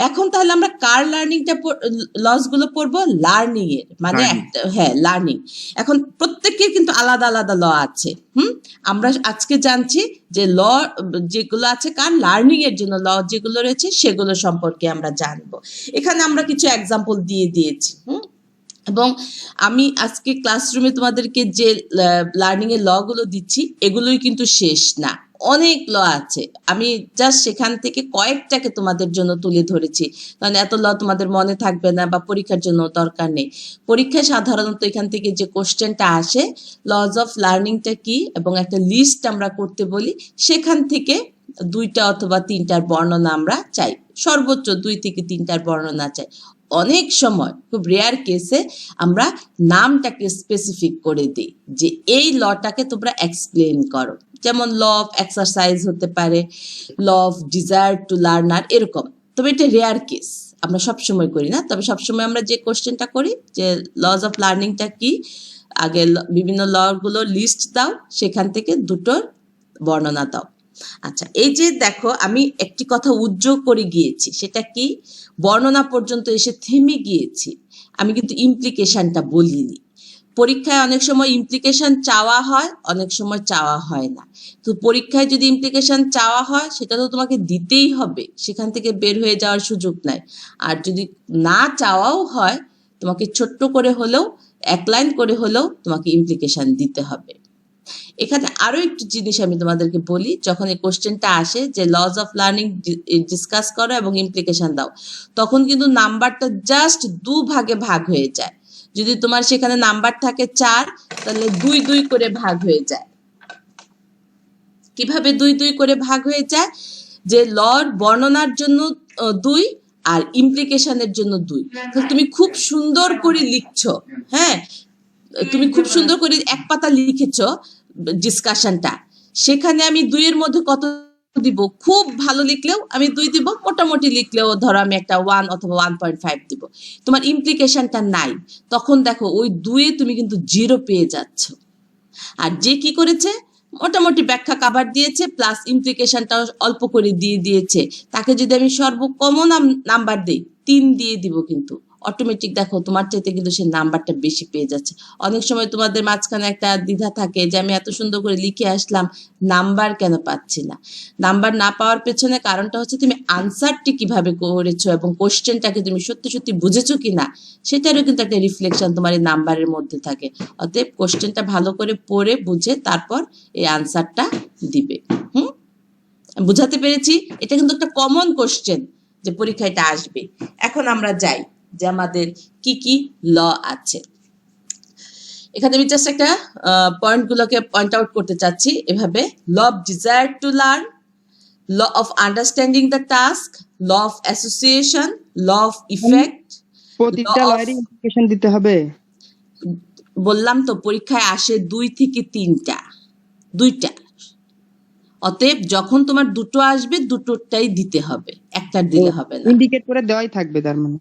এখন তাহলে আমরা কার লার্নিংটা লস গুলো পড়বো? লার্নিং এর, মানে একটা, হ্যাঁ লার্নিং। এখন প্রত্যেকের কিন্তু আলাদা আলাদা ল আছে। আমরা আজকে জানছি যে ল যেগুলো আছে কার, লার্নিং এর জন্য ল যেগুলো রয়েছে সেগুলো সম্পর্কে আমরা জানবো। এখানে আমরা কিছু এক্সাম্পল দিয়ে দিয়েছি। এবং আমি আজকে ক্লাসরুমে তোমাদেরকে যে লার্নিং এর ল গুলো দিচ্ছি, এগুলোই কিন্তু শেষ না, অনেক ল আছে। আমি জাস্ট সেখান থেকে কয়েকটাকে তোমাদের জন্য তুলে ধরেছি, কারণ এত ল তোমাদের মনে থাকবে না বা পরীক্ষার জন্য দরকার নেই। পরীক্ষায় সাধারণত এখান থেকে যে কোশ্চেনটা আসে, লস অফ লার্নিংটা কি এবং একটা লিস্ট আমরা করতে বলি, সেখান থেকে 2টা অথবা 3টার বর্ণনা আমরা চাই, সর্বোচ্চ 2 থেকে 3টার বর্ণনা চাই। অনেক সময় খুব রেয়ার কেসে আমরা নামটাকে স্পেসিফিক করে দিই যে এই লটাকে তোমরা এক্সপ্লেন করো, যেমন ল অফ এক্সারসাইজ হতে পারে, law of desire to learner, এরকম। তবে এটা রেয়ার কেস, আমরা সবসময় করি না। তবে সবসময় আমরা যে কোশ্চেনটা করি যে লজ অফ লার্নিংটা কি, আগে বিভিন্ন ল গুলো লিস্ট দাও, সেখান থেকে দুটোর বর্ণনা দাও। আচ্ছা, এই যে দেখো আমি একটি কথা উদ্যোগ করে গিয়েছি, সেটা কি বর্ণনা পর্যন্ত এসে থেমে গিয়েছি, আমি কিন্তু ইমপ্লিকেশনটা বলিনি। পরীক্ষায় অনেক সময় ইমপ্লিকেশন চাওয়া হয়, অনেক সময় চাওয়া হয় না। তো পরীক্ষায় যদি ইমপ্লিকেশন চাওয়া হয় সেটা তো তোমাকে দিতেই হবে, সেখান থেকে বের হয়ে যাওয়ার সুযোগ নাই। আর যদি না চাওয়াও হয়, তোমাকে ছোট্ট করে হলেও, এক লাইন করে হলেও তোমাকে ইমপ্লিকেশন দিতে হবে। এখানে আরো একটু জিনিস আমি তোমাদেরকে বলি, যখন এই কোশ্চেনটা আসে যে লজ অফ লার্নিং ডিসকাস করো এবং ইমপ্লিকেশন দাও, তখন কিন্তু নাম্বারটা জাস্ট 2 ভাগে ভাগ হয়ে যায়। যদি তোমার সেখানে নাম্বার থাকে 4, তাহলে 2 করে ভাগ হয়ে যায়। কিভাবে 2 করে ভাগ হয়ে যায়? যে লর বর্ণনার জন্য 2 আর ইমপ্লিকেশনের জন্য 2। তাহলে তুমি খুব সুন্দর করে লিখছো, হ্যাঁ, তুমি খুব সুন্দর করে এক পাতা লিখেছো ডিসকাশনটা, সেখানে আমি 2 এর মধ্যে কত দিব? খুব ভালো লিখলেও আমি 2 দিব, মোটামুটি লিখলেও ধরো আমি একটা 1 অথবা 1.5 দিব। তোমার ইমপ্লিকেশনটা নাই, তখন দেখো ওই 2 এ তুমি কিন্তু 0 পেয়ে যাচ্ছ। আর যে কি করেছে, মোটামুটি ব্যাখ্যা কাভার দিয়েছে, প্লাস ইমপ্লিকেশনটা অল্প করে দিয়ে দিয়েছে, তাকে যদি আমি সর্বকমন নাম্বার দিই 3 দিয়ে দিব, কিন্তু অটোমেটিক দেখো তোমার চাইতে কিন্তু সে নাম্বারটা বেশি পেয়ে যাচ্ছে। অনেক সময় তোমাদের মাঝখানে একটা দ্বিধা থাকে যে আমি এত সুন্দর করে লিখে আসলাম, নাম্বার কেন পাচ্ছি না? নাম্বার না পাওয়ার পেছনে কারণটা হচ্ছে তুমি আনসারটি কিভাবে করেছো এবং কোশ্চেনটাকে তুমি সত্যি সত্যি বুঝেছো কিনা, সেটারও কিন্তু একটা রিফ্লেকশন তোমার এই নাম্বারের মধ্যে থাকে। অতএব কোশ্চেনটা ভালো করে পড়ে বুঝে তারপর এই আনসারটা দিবে। বুঝাতে পেরেছি? এটা কিন্তু একটা কমন কোশ্চেন যে পরীক্ষায় এটা আসবে। এখন আমরা যাই যে আমাদের কি কি ল আছে। এখানে আমি জাস্ট একটা পয়েন্ট গুলোকে পয়েন্ট আউট করতে চাচ্ছি এভাবে: law of desire to learn, law of understanding the task, law of association, law of effect. প্রতিটা লয়ের ইমপ্লিকেশন দিতে হবে। বললাম তো পরীক্ষায় আসে 2 থেকে 3টা, 2টা। অতএব যখন তোমার 2টো আসবে, 2টোটাই দিতে হবে, একটা দিলে হবে না। ইন্ডিকেট করে দেওয়াই থাকবে তার মানে।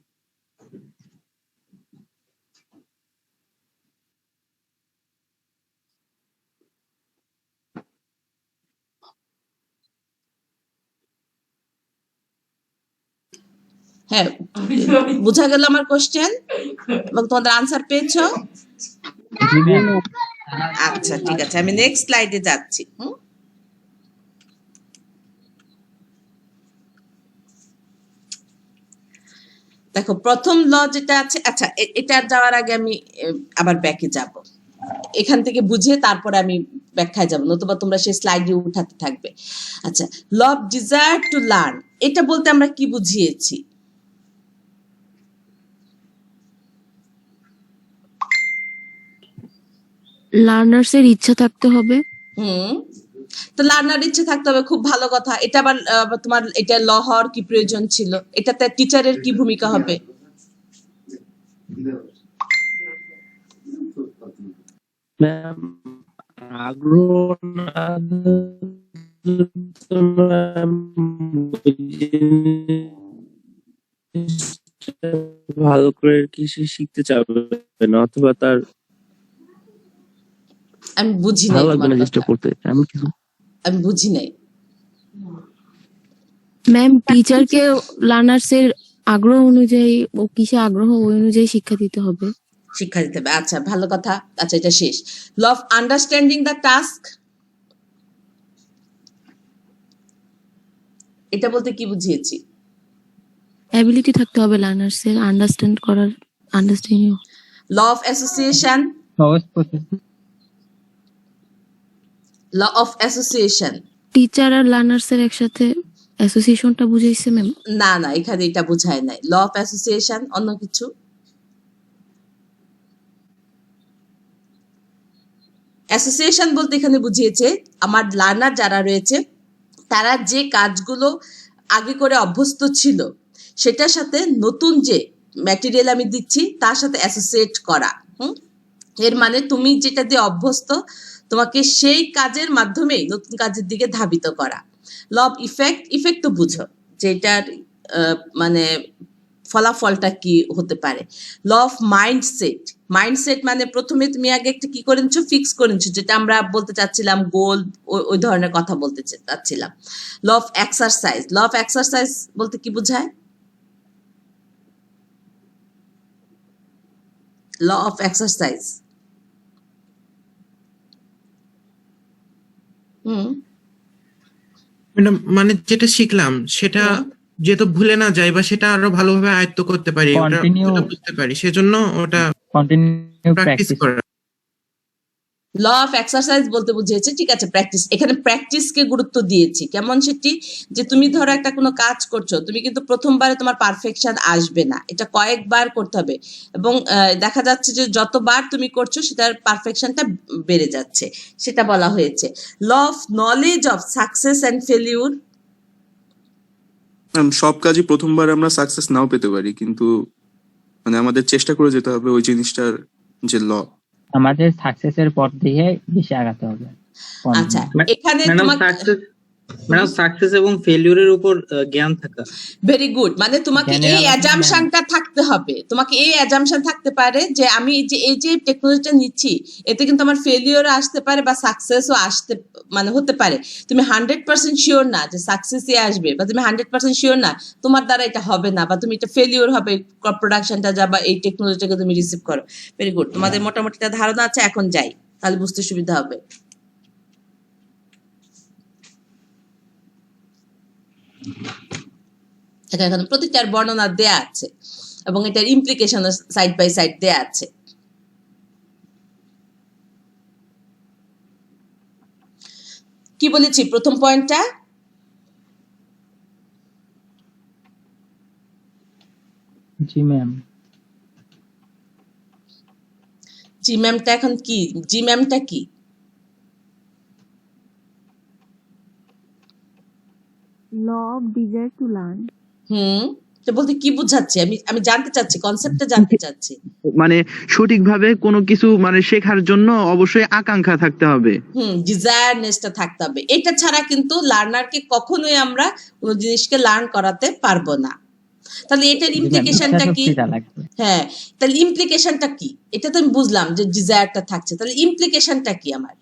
হ্যাঁ, বুঝা গেল আমার কোশ্চেন এবং তোমাদের আনসার পেয়েছো? আচ্ছা, ঠিক আছে, আমি নেক্সট স্লাইডে যাচ্ছি। দেখো প্রথম ল যেটা আছে, আচ্ছা এটা যাওয়ার আগে আমি আবার ব্যাকে যাব, এখান থেকে বুঝে তারপরে আমি ব্যাখ্যায় যাব, নতুবা তোমরা সেই স্লাইডে উঠাতে থাকবে। আচ্ছা, law of desire to learn, এটা বলতে আমরা কি বুঝিয়েছি? লার্নার্স এর ইচ্ছা থাকতে হবে। তো লার্নার ইচ্ছে থাকতে হবে, খুব ভালো কথা। এটা আবার তোমার এটা ল হওয়ার কি প্রয়োজন ছিল? এটাতে টিচারের কি ভূমিকা হবে? আগ্রহ ভালো করে কিছু শিখতে চাবে না, অথবা তার আমি বুঝি নাই ভালো লাগবে তোমার না চেষ্টা কথা, করতে, এমন কিছু। আমি বুঝি নাই। ম্যাম, টিচারকে লার্নার্স এর আগ্রহ অনুযায়ী, ও কিসে আগ্রহ ওই অনুযায়ী শিক্ষা দিতে হবে। শিক্ষা দিতে হবে, আচ্ছা ভালো কথা। আচ্ছা, এটা শেষ। Law of understanding the task, এটা বলতে কি বুঝিয়েছি? অ্যাবিলিটি থাকতে হবে লার্নার্স এর আন্ডারস্ট্যান্ড করার, আন্ডারস্ট্যান্ডিং। ল অফ অ্যাসোসিয়েশন, সহজ process. Law of association, teacher আর লার্নার্স এর একসাথে অ্যাসোসিয়েশনটা বুঝাইছে ম্যাম। না না, এখানে এটা বোঝায় নাই। ল অফ অ্যাসোসিয়েশন অন্য কিছু। অ্যাসোসিয়েশন বলতে এখানে বুঝিয়েছে আমার লার্নার যারা রয়েছে তারা যে কাজগুলো আগে করে অভ্যস্ত ছিল সেটার সাথে নতুন যে ম্যাটেরিয়াল আমি দিচ্ছি তার সাথে অ্যাসোসিয়েট করা। এর মানে তুমি যেটা দিয়ে অভ্যস্ত, তোমাকে সেই কাজের মাধ্যমেই নতুন কাজের দিকে ধাবিত করা। ল অফ ইফেক্ট, ইফেক্ট তো বুঝো যে এটার মানে ফলাফলটা কি হতে পারে। ল অফ মাইন্ডসেট, মাইন্ডসেট মানে প্রথমে তুমি আগে একটা কি করে নিচ্ছ, ফিক্স করে নিচ্ছ, যেটা আমরা বলতে চাচ্ছিলাম গোল, ওই ধরনের কথা বলতে চাচ্ছিলাম। Law of exercise, law of exercise বলতে কি বোঝায়? ল অফ এক্সারসাইজ ম্যাডাম মানে যেটা শিখলাম সেটা যেহেতু ভুলে না যায় বা সেটা আরো ভালোভাবে আয়ত্ত করতে পারি, ওটা বুঝতে পারি, সেজন্য ওটা কন্টিনিউ প্র্যাকটিস করা। ল অফ এক্সারসাইজ বলতে বুঝিয়েছে, ঠিক আছে, প্র্যাকটিস। এখানে প্র্যাকটিসকে গুরুত্ব দিয়েছি। কেমন সেটি? যে তুমি ধরো একটা কোনো কাজ করছো, তুমি কিন্তু প্রথমবারে তোমার পারফেকশন আসবে না, এটা কয়েকবার করতে হবে, এবং দেখা যাচ্ছে যে যতবার তুমি করছো সেটার পারফেকশনটা বেড়ে যাচ্ছে, সেটা বলা হয়েছে। Law of knowledge of success and failure, সব কাজই প্রথমবার আমরা সাকসেস নাও পেতে পারি, কিন্তু মানে আমাদের চেষ্টা করে যেতে হবে ওই জিনিসটার যে ল, আমাদের সাকসেসের পর দিয়ে বেশি আগাতে হবে। আচ্ছা এখানে ম্যাডাম সাকসেস এবং ফেলিউরের উপর জ্ঞান থাকা। ভেরি গুড, মানে তোমাকে এই অ্যাজাম্পশনটা থাকতে হবে, তোমাকে এই অ্যাজাম্পশন থাকতে পারে যে আমি এই যে টেকনোলজিটা নিচ্ছি এতে কিন্তু আমার ফেলিওর আসতে পারে বা সাকসেসও আসতে মানে হতে পারে। তুমি 100% শিওর না যে সাকসেসই আসবে, বা তুমি 100% শিওর না তোমার দ্বারা এটা হবে না, বা তুমি এটা ফেলিওর হবে প্রোডাকশনটা যা, বা এই টেকনোলজিটাকে তুমি রিসিভ করো। ভেরি গুড, তোমাদের মোটামুটি একটা ধারণা আছে, এখন যাই, তাহলে বুঝতে সুবিধা হবে। এখানে প্রতিটার বর্ণনা দেয়া আছে এবং এটার ইমপ্লিকেশন সাইড বাই সাইড দেয়া আছে। কি বলেছি প্রথম পয়েন্টটা? জি ম্যাম। জি ম্যামটা এখন কি? জি ম্যামটা কি? law of desire to learn. তো বলতে কি বোঝাচ্ছে? আমি জানতে চাচ্ছি, কনসেপ্টটা জানতে চাচ্ছি। মানে সঠিকভাবে কোনো কিছু মানে শেখার জন্য অবশ্যই আকাঙ্ক্ষা থাকতে হবে। ডিজায়ারনেসটা থাকতে হবে। এটা ছাড়া কিন্তু লার্নারকে কখনোই আমরা কোনো জিনিসকে লার্ন করাতে পারবো না। তাহলে এটার ইমপ্লিকেশনটা কি? হ্যাঁ, তাহলে ইমপ্লিকেশনটা কি? এটা তো আমি বুঝলাম যে ডিজায়ারটা থাকছে, তাহলে ইমপ্লিকেশনটা কি আমার?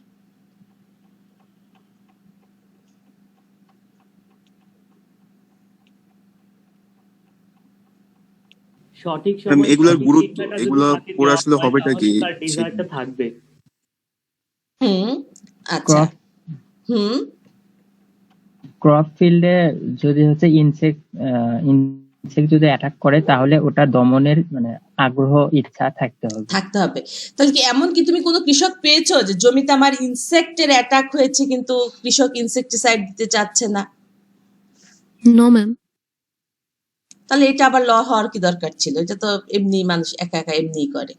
সঠিক সময় এগুলোর গুরুত্ব, এগুলো পড়ে আসলে হবেটা কি? তার ডিজায়ারটা থাকবে। আচ্ছা ক্রপ ফিল্ডে যদি হচ্ছে ইনসেক্ট যদি অ্যাটাক করে তাহলে ওটা দমনের মানে আগ্রহ ইচ্ছা থাকতে হবে। তাহলে কি এমন কি তুমি কোনো কৃষক পেয়েছো যে জমিতে আমার ইনসেক্টের অ্যাটাক হয়েছে কিন্তু কৃষক ইনসেক্টিসাইড দিতে চাচ্ছে না? No ma'am. তাহলে এটা আবার ল হওয়ার কি দরকার ছিল? এটা তো এমনি মানুষ একা একা এমনি করে।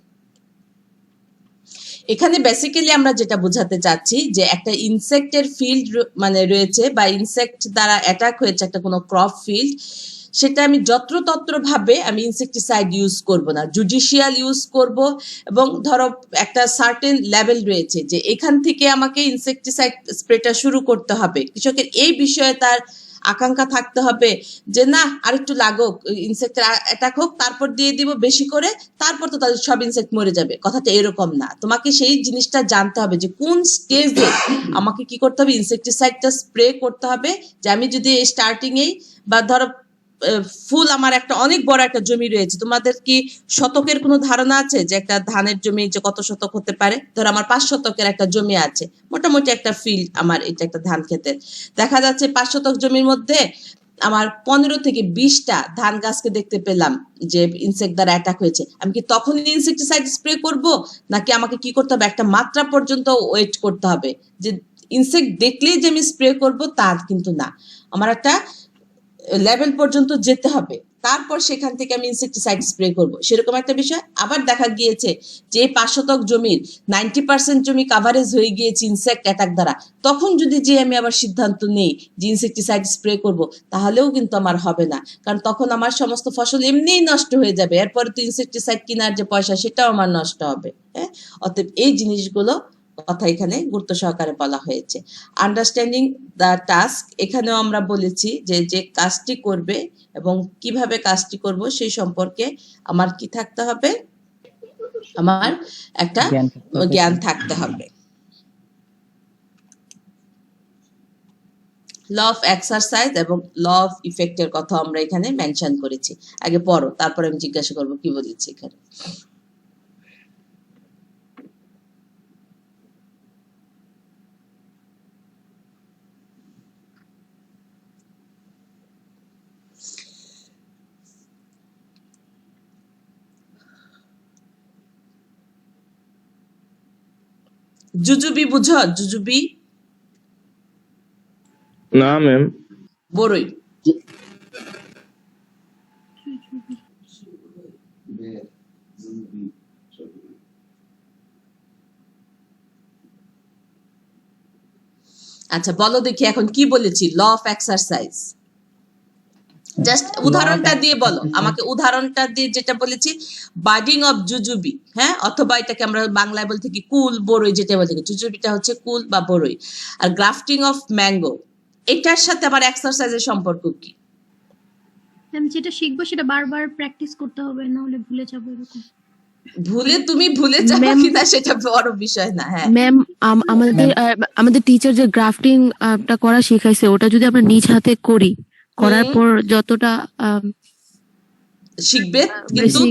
এখানে বেসিক্যালি আমরা যেটা বোঝাতে চাচ্ছি যে একটা ইনসেক্টের ফিল্ড মানে রয়েছে বা ইনসেক্ট দ্বারা অ্যাটাক হয়েছে একটা কোনো ক্রপ ফিল্ড, সেটা আমি যত্রতত্র ভাবে আমি ইনসেক্টিসাইড ইউজ করব না, জুডিশিয়াল ইউজ করব। এবং ধরো একটা সার্টেন লেভেল রয়েছে যে এখান থেকে আমাকে ইনসেক্টিসাইড স্প্রেটা শুরু করতে হবে, কৃষকের এই বিষয়ে তার আকাঙ্ক্ষা থাকতে হবে যে না আরেকটু লাগুক, ইনসেক্টের অ্যাটাক হোক, তারপর দিয়ে দিব বেশি করে, তারপর তো তাদের সব ইনসেক্ট মরে যাবে। কথাটা এরকম না, তোমাকে সেই জিনিসটা জানতে হবে যে কোন স্টেজে আমাকে কি করতে হবে, ইনসেক্টিসাইডটা স্প্রে করতে হবে। যে আমি যদি স্টার্টিং এই বা ধরো ফুল আমার একটা অনেক বড় একটা জমি রয়েছে, তোমাদের কি শতকের কোনো ধারণা আছে যে একটা ধানের জমি যে কত শতক হতে পারে? ধরো আমার 5 শতকের একটা জমি আছে, মোটামুটি একটা ফিল্ড আমার, এটা একটা ধান ক্ষেতের। দেখা যাচ্ছে 5 শতক জমির মধ্যে আমার 15 থেকে 20টা ধান গাছকে দেখতে পেলাম যে ইনসেক্ট দ্বারা অ্যাটাক হয়েছে। আমি কি তখনই ইনসেক্টিসাইড স্প্রে করব, নাকি আমাকে কি করতে হবে, একটা মাত্রা পর্যন্ত ওয়েট করতে হবে? যে ইনসেক্ট দেখলেই যে আমি স্প্রে করব তা কিন্তু না, আমার একটা লেভেল পর্যন্ত যেতে হবে, তারপর সেখান থেকে আমি ইনসেক্টিসাইড স্প্রে করব, সেরকম একটা বিষয়। আবার দেখা গিয়েছে যে 5 শতক জমির 90% জমি কাভারেজ হয়ে গিয়েছে ইনসেক্ট অ্যাটাক দ্বারা, তখন যদি যে আমি আবার সিদ্ধান্ত নেই যে ইনসেক্টিসাইড স্প্রে করব, তাহলেও কিন্তু আমার হবে না, কারণ তখন আমার সমস্ত ফসল এমনিই নষ্ট হয়ে যাবে, এরপরে তো ইনসেক্টিসাইড কেনার যে পয়সা সেটাও আমার নষ্ট হবে। হ্যাঁ, অতএব এই জিনিসগুলো কথা এখানে গুরুত্ব সহকারে বলা হয়েছে। আন্ডারস্ট্যান্ডিং দ্য টাস্ক, এখানেও আমরা বলেছি যে যে কাজটি করবে এবং কিভাবে কাজটি করব সেই সম্পর্কে আমার কি থাকতে হবে, আমার একটা জ্ঞান থাকতে হবে। ল অফ এক্সারসাইজ এবং ল অফ ইফেক্টের কথা আমরা এখানে মেনশন করেছি। আগে পড়ো, তারপরে আমি জিজ্ঞাসা করবো কি বলেছি এখানে। জুজুবি বুঝো? জুজুবি না ম্যাম। বড়ই। আচ্ছা বলো দেখি এখন কি বলেছি ল অফ এক্সারসাইজ। জাস্ট উদাহরণটা দিয়ে বলো আমাকে, উদাহরণটা দিয়ে যেটা বলেছি বাডিং অফ জুজুবি, হ্যাঁ, অথবা এটাকে আমরা বাংলায় বলতে কি কুল বড়ই, যেটা বলতে কি জুজুবিটা হচ্ছে কুল বা বড়ই। আর গ্রাফটিং অফ ম্যাঙ্গো, এটার সাথে আবার এক্সারসাইজের সম্পর্ক কি? আমি যেটা শিখবো সেটা বারবার প্র্যাকটিস করতে হবে, না হলে ভুলে যাবো। এরকম তুমি ভুলে যাবে কিনা সেটা বড় বিষয় না। হ্যাঁ ম্যাম, আমাদের টিচার যে গ্রাফটিং টা করা শেখাইছে, ওটা যদি আমরা নিজ হাতে করি, করার পর যতটা শিখবে, কিন্তু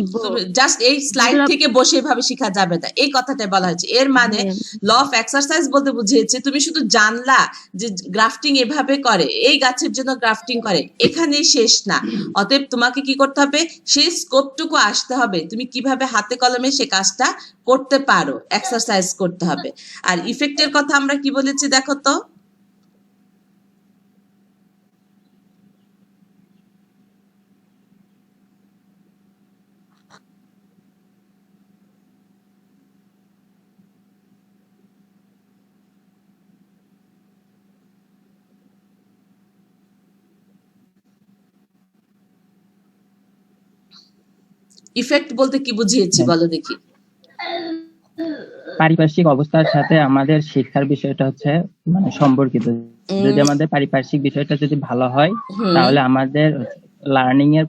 জাস্ট এই স্লাইড থেকে বসে এভাবে শেখা যাবে না, এই কথাটাই বলা হয়েছে। এর মানে ল অফ এক্সারসাইজ বলতে বুঝিয়েছে তুমি শুধু জানলা যে গ্রাফটিং এভাবে করে, এই গাছের জন্য গ্রাফটিং করে, এখানেই শেষ না। অতএব তোমাকে কি করতে হবে, সেই স্কোপটুকু আসতে হবে, তুমি কিভাবে হাতে কলমে সে কাজটা করতে পারো, এক্সারসাইজ করতে হবে। আর ইফেক্টের কথা আমরা কি বলেছি দেখো তো, ইফেক্ট বলতে কি বুঝিয়েছি বলো দেখি। পারিপার্শ্বিক অবস্থার সাথে আমাদের শিক্ষার বিষয়টা হচ্ছে মানে সম্পর্কিত। যদি আমাদের পারিপার্শ্বিক বিষয়টা যদি ভালো হয়, তাহলে আমাদের লার্নিং এর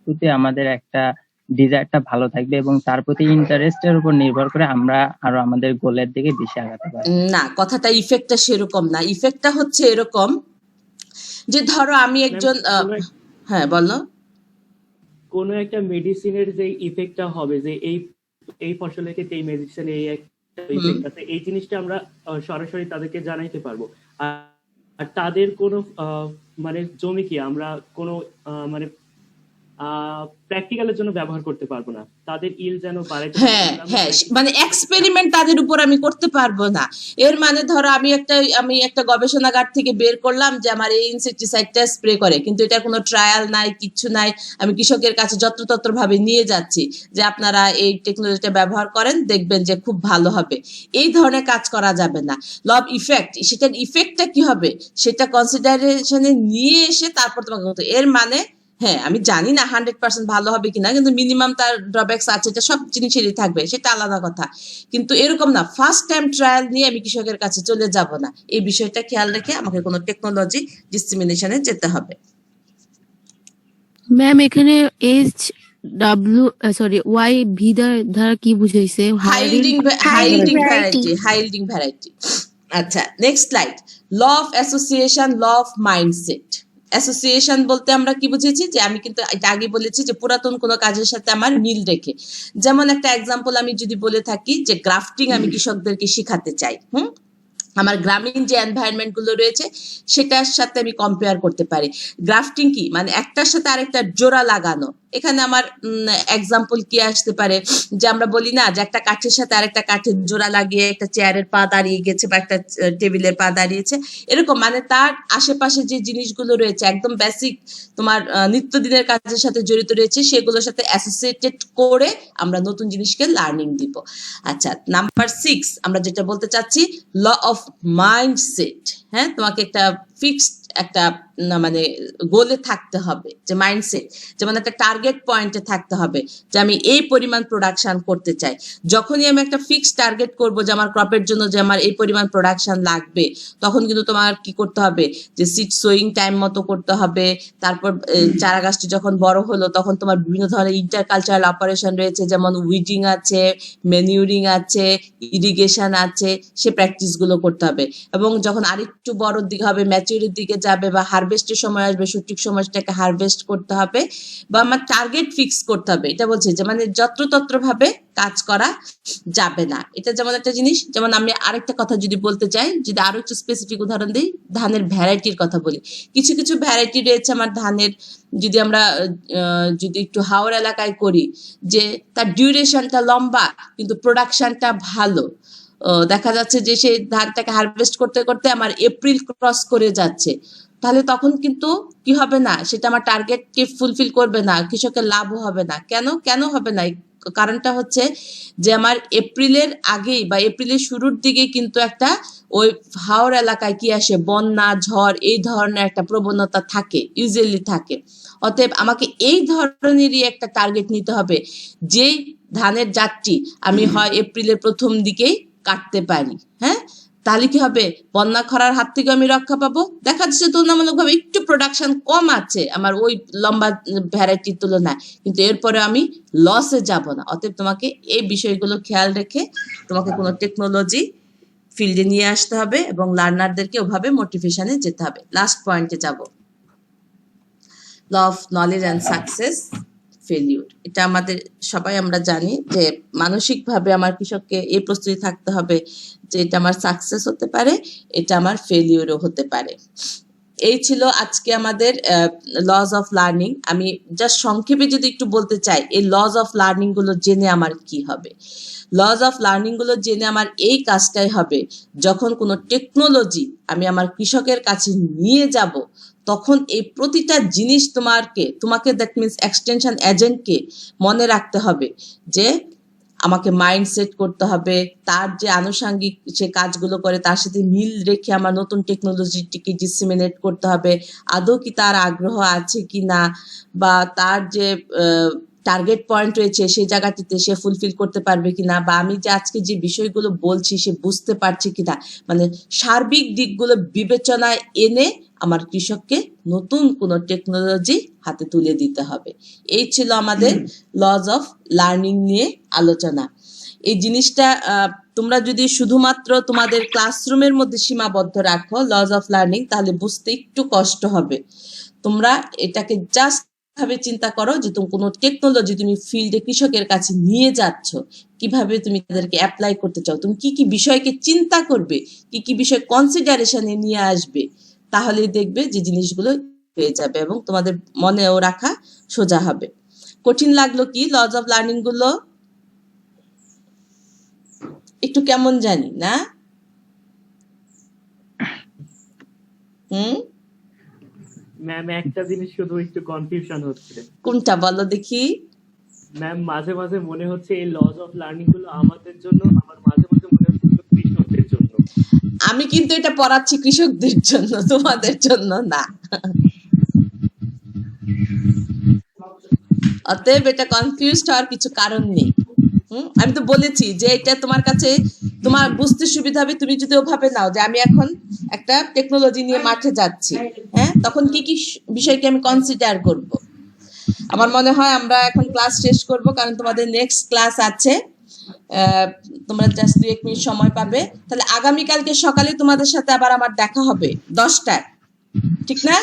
প্রতি আমাদের একটা ডিজায়ারটা ভালো থাকবে এবং তার প্রতি ইন্টারেস্টের উপর নির্ভর করে আমরা আরো আমাদের গোলের দিকে বেশি আগাতে পারবো। না, কথাটা ইফেক্টটা সেরকম না। ইফেক্টটা হচ্ছে এরকম যে ধরো আমি একজন, হ্যাঁ বলো, কোন একটা মেডিসিনের যে ইফেক্টটা হবে, যে এই ফসলের ক্ষেত্রে এই মেডিসিনে এই একটা ইফেক্ট আছে, এই জিনিসটা আমরা সরাসরি তাদেরকে জানাইতে পারবো। আর তাদের কোনো মানে জমি কি আমরা কোনো মানে প্র্যাকটিক্যালের জন্য ব্যবহার করতে পারবো না, তাদের ইল যেন বাড়াইতে। হ্যাঁ হ্যাঁ, মানে এক্সপেরিমেন্ট তাদের উপর আমি করতে পারবো না। এর মানে ধরো আমি একটা গবেষণাগার থেকে বের করলাম যে আমার এই ইনসেকটিসাইডটা স্প্রে করে, কিন্তু এটা কোনো ট্রায়াল নাই, কিচ্ছু নাই, আমি কৃষকের কাছে যত্রতত্র ভাবে নিয়ে যাচ্ছি যে আপনারা এই টেকনোলজিটা ব্যবহার করেন, দেখবেন যে খুব ভালো হবে। এই ধরনের কাজ করা যাবে না। ল অফ ইফেক্ট, সেটার ইফেক্টটা কি হবে সেটা কনসিডারেশনে নিয়ে এসে তারপর তোমাকে বলতে। এর মানে হ্যাঁ, আমি জানি না 100% ভালো হবে কিনা, কিন্তু মিনিমাম তার ড্রব্যাকস আছে, এটা সব জিনিসেরই থাকবে, সেটা আলাদা কথা। কিন্তু এরকম না, ফার্স্ট টাইম ট্রায়াল নিয়ে আমি কৃষকের কাছে চলে যাব না। এই বিষয়টা খেয়াল রেখে আমাকে কোনো টেকনোলজি ডিসেমিনেশনে যেতে হবে। ম্যাম, এখানে YV দ্বারা কি বুঝাইছে? High yielding variety. আচ্ছা, next slide. Law of association, law of mindset. Association বলতে আমরা কি বুঝেছি, যে আমি কিন্তু এটা আগে বলেছি যে পুরাতন কোনো কাজের সাথে আমার মিল রেখে। যেমন একটা এক্সাম্পল আমি যদি বলে থাকি যে গ্রাফটিং আমি কৃষকদেরকে শিখাতে চাই, আমার গ্রামীণ যে এনভায়রনমেন্ট গুলো রয়েছে সেটার সাথে আমি কম্পেয়ার করতে পারি। গ্রাফটিং কি, মানে একটার সাথে আরেকটা জোড়া লাগানো। এখানে আমার এক্সাম্পল কি আসতে পারে, যে আমরা বলি না যে একটা কাঠের সাথে আরেকটা কাঠের জোড়া লাগিয়ে একটা চেয়ারের পা দাঁড়িয়ে গেছে বা একটা টেবিলের পা দাঁড়িয়েছে, এরকম। মানে তার আশেপাশে যে জিনিসগুলো রয়েছে একদম বেসিক তোমার নিত্যদিনের কাজের সাথে জড়িত রয়েছে, সেগুলোর সাথে অ্যাসোসিয়েটেড করে আমরা নতুন জিনিসকে লার্নিং দিব। আচ্ছা, নাম্বার 6 আমরা যেটা বলতে চাচ্ছি, ল অফ মাইন্ডসেট। হ্যাঁ, তোমাকে একটা ফিক্সড একটা না মানে গোলে থাকতে হবে, যে মাইন্ডসেট, যেমন একটা টার্গেট পয়েন্টে থাকতে হবে যে আমি এই পরিমাণ প্রোডাকশন করতে চাই। যখনই আমি একটা ফিক্সড টার্গেট করব যে আমার ক্রপের জন্য যে আমার এই পরিমাণ প্রোডাকশন লাগবে, তখন কিন্তু তোমার কি করতে হবে যে সিড সোয়িং টাইম মতো করতে হবে। তারপর চারা গাছটি যখন বড় হলো তখন তোমার বিভিন্ন ধরনের ইন্টারকালচারাল অপারেশন রয়েছে, যেমন উইডিং আছে, ম্যানিউরিং আছে, ইরিগেশন আছে, সে প্র্যাকটিস গুলো করতে হবে। এবং যখন আরেকটু বড়র দিকে হবে, ম্যাচিউরিটির দিকে যাবে বা হারভেস্টের সময় আসবে, সঠিক সময়টাকে হারভেস্ট করতে হবে বা আমার টার্গেট ফিক্স করতে হবে। এটা বলছে যে মানে যত্রতত্র ভাবে কাজ করা যাবে না। এটা যেমন একটা জিনিস। যেমন আমি আরেকটা কথা যদি বলতে চাই, যদি আরো একটু স্পেসিফিক উদাহরণ দিই, ধানের ভ্যারাইটির কথা বলি। কিছু কিছু ভ্যারাইটি রয়েছে আমার ধানের, যদি আমরা যদি একটু হাওড় এলাকায় করি, যে তার ডিউরেশনটা লম্বা কিন্তু প্রোডাকশনটা ভালো। দেখা যাচ্ছে যে সেই ধানটাকে হারভেস্ট করতে করতে আমার এপ্রিল ক্রস করে যাচ্ছে, তাহলে তখন কিন্তু কি হবে না, সেটা আমার টার্গেটকে ফুলফিল করবে না, কৃষকের লাভও হবে না। কেন হবে না? কারণটা হচ্ছে যে আমার এপ্রিলের আগেই বা এপ্রিলের শুরুর দিকে কিন্তু একটা ওই হাওড় এলাকায় কি আসে, বন্যা, ঝড়, এই ধরনের একটা প্রবণতা থাকে, ইউজুয়ালি থাকে। অতএব আমাকে এই ধরনেরই একটা টার্গেট নিতে হবে, যেই ধানের জাতটি আমি হয় এপ্রিলের প্রথম দিকেই কাটতে পারি। হ্যাঁ, তাহলে কি হবে, বন্যা খরার হাত থেকে আমি রক্ষা পাবো। দেখা যাচ্ছে তুলনামূলকভাবে একটু প্রোডাকশন কম আছে আমার ওই লম্বা ভ্যারাইটির তুলনায়, কিন্তু এরপরে আমি লসে যাব না। অতএব তোমাকে এই বিষয়গুলো খেয়াল রেখে তোমাকে কোনো টেকনোলজি ফিল্ডে নিয়ে আসতে হবে এবং লার্নারদেরকে ওভাবে মোটিভেশনে যেতে হবে। লাস্ট পয়েন্টে যাব, law of knowledge and success failure. এটা আমাদের সবাই আমরা জানি যে মানসিকভাবে আমার কৃষককে এই প্রস্তুতি থাকতে হবে যে এটা আমার সাকসেস হতে পারে, এটা আমার ফেলিউরও হতে পারে। এই ছিল আজকে আমাদের লজ অফ লার্নিং। আমি জাস্ট সংক্ষেপে যদি একটু বলতে চাই, এই লজ অফ লার্নিং গুলো জেনে আমার কি হবে। লজ অফ লার্নিং গুলো জেনে আমার এই কাজটাই হবে, যখন কোনো টেকনোলজি আমি আমার কৃষকের কাছে নিয়ে যাব, তখন এই প্রতিটা জিনিস তোমাকে দ্যাট মিনস এক্সটেনশন এজেন্টকে মনে রাখতে হবে যে আমাকে মাইন্ডসেট করতে হবে, তার যে আনুষঙ্গিক সে কাজগুলো করে তার সাথে মিল রেখে আমার নতুন টেকনোলজিটিকে ডিসিমিনেট করতে হবে। আদৌ কি তার আগ্রহ আছে কি না, বা তার যে টার্গেট পয়েন্ট রয়েছে সেই জায়গাটিতে সে ফুলফিল করতে পারবে কিনা, বা আমি যে আজকে যে বিষয়গুলো বলছি সে বুঝতে পারছে কিনা, মানে সার্বিক দিকগুলো বিবেচনায় এনে আমার কৃষককে নতুন কোনো টেকনোলজি হাতে তুলে দিতে হবে। এই ছিল আমাদের লজ অফ লার্নিং নিয়ে আলোচনা। এই জিনিসটা তোমরা যদি শুধুমাত্র তোমাদের ক্লাসরুমের মধ্যে সীমাবদ্ধ রাখো লজ অফ লার্নিং, তাহলে বুঝতে একটু কষ্ট হবে। তোমরা এটাকে জাস্ট ভাবে চিন্তা করো যে তুমি কোনো টেকনোলজি তুমি ফিল্ডে কৃষকের কাছে নিয়ে যাচ্ছ, কিভাবে তুমি তাদেরকে অ্যাপ্লাই করতে চাও, তুমি কি কি বিষয়কে চিন্তা করবে, কি কি বিষয় কনসিডারেশনে নিয়ে আসবে, তাহলে দেখবে যে জিনিসগুলো হয়ে যাবে এবং তোমাদের মনেও রাখা সোজা হবে। কঠিন লাগলো কি লজ অফ লার্নিং গুলো? একটু কেমন জানি না? ম্যাম একটা জিনিস শুধু একটু কনফিউশন হচ্ছে। কোনটা বলো দেখি? ম্যাম মাঝে মাঝে মনে হচ্ছে এই লজ অফ লার্নিং গুলো আমাদের জন্য, আবার মাঝে মাঝে মনে হচ্ছে কৃষকদের জন্য। আমি কিন্তু এটা পড়াচ্ছি কৃষকদের জন্য, তোমাদের জন্য না। অতএব এটা কনফিউজড হওয়ার কিছু কারণ নেই। আমি তো বলেছি যে এটা তোমার কাছে তোমার বুঝতে সুবিধা হবে তুমি যদি ওভাবে নাও যে আমি এখন একটা টেকনোলজি নিয়ে মাঠে যাচ্ছি, হ্যাঁ, তখন কি কি বিষয়কে আমি কনসিডার করব। আমার মনে হয় আমরা এখন ক্লাস শেষ করব, কারণ তোমাদের নেক্সট ক্লাস আছে। তোমরা জাস্ট 2-1 মিনিট সময় পাবে। তাহলে আগামীকালকে সকালে তোমাদের সাথে আবার আমার দেখা হবে 10টায়, ঠিক না?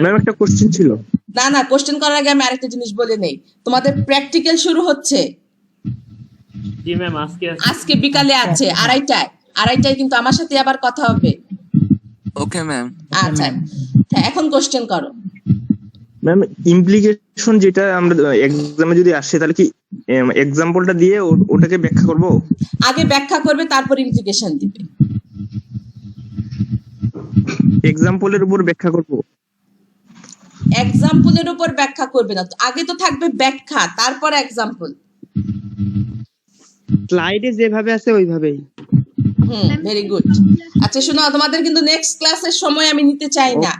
ম্যাম একটা কোশ্চেন ছিল। না, কোশ্চেন করার আগে আমি আরেকটা জিনিস বলে নেই। তোমাদের প্র্যাকটিক্যাল শুরু হচ্ছে। জি ম্যাম, আজকে বিকালে আছে 2:30টায় কিন্তু আমার সাথে আবার কথা হবে। Okay ma'am. আচ্ছা, এখন কোশ্চেন করো। ম্যাম ইমপ্লিকেশন যেটা আমরা এক্সামে যদি আসে তাহলে কি এক্সাম্পলটা দিয়ে ওটাকে ব্যাখ্যা করব? আগে ব্যাখ্যা করবে, তারপর ইমপ্লিকেশন দিবে। এক্সাম্পলের উপর ব্যাখ্যা করব? এক্সাম্পলের উপর ব্যাখ্যা করবে না, আগে তো থাকবে ব্যাখ্যা, তারপর এক্সাম্পল। স্লাইডে যেভাবে আছে ওইভাবেই। Very good. আচ্ছা শোনো, তোমাদের কিন্তু নেক্সট ক্লাসের সময় আমি নিতে চাই না,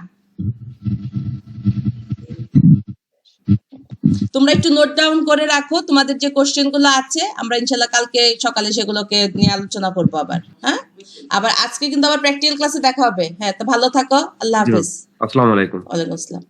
তোমরা একটু নোট ডাউন করে রাখো তোমাদের যে কোশ্চেন গুলো আছে, আমরা ইনশাল্লাহ কালকে সকালে সেগুলোকে নিয়ে আলোচনা করবো আবার। হ্যাঁ, আবার আজকে কিন্তু আবার প্র্যাকটিক্যাল ক্লাসে দেখা হবে। হ্যাঁ, তো ভালো থাকো, আল্লাহ হাফেজ। আসসালামু আলাইকুম। ওয়ালাইকুম আসসালাম।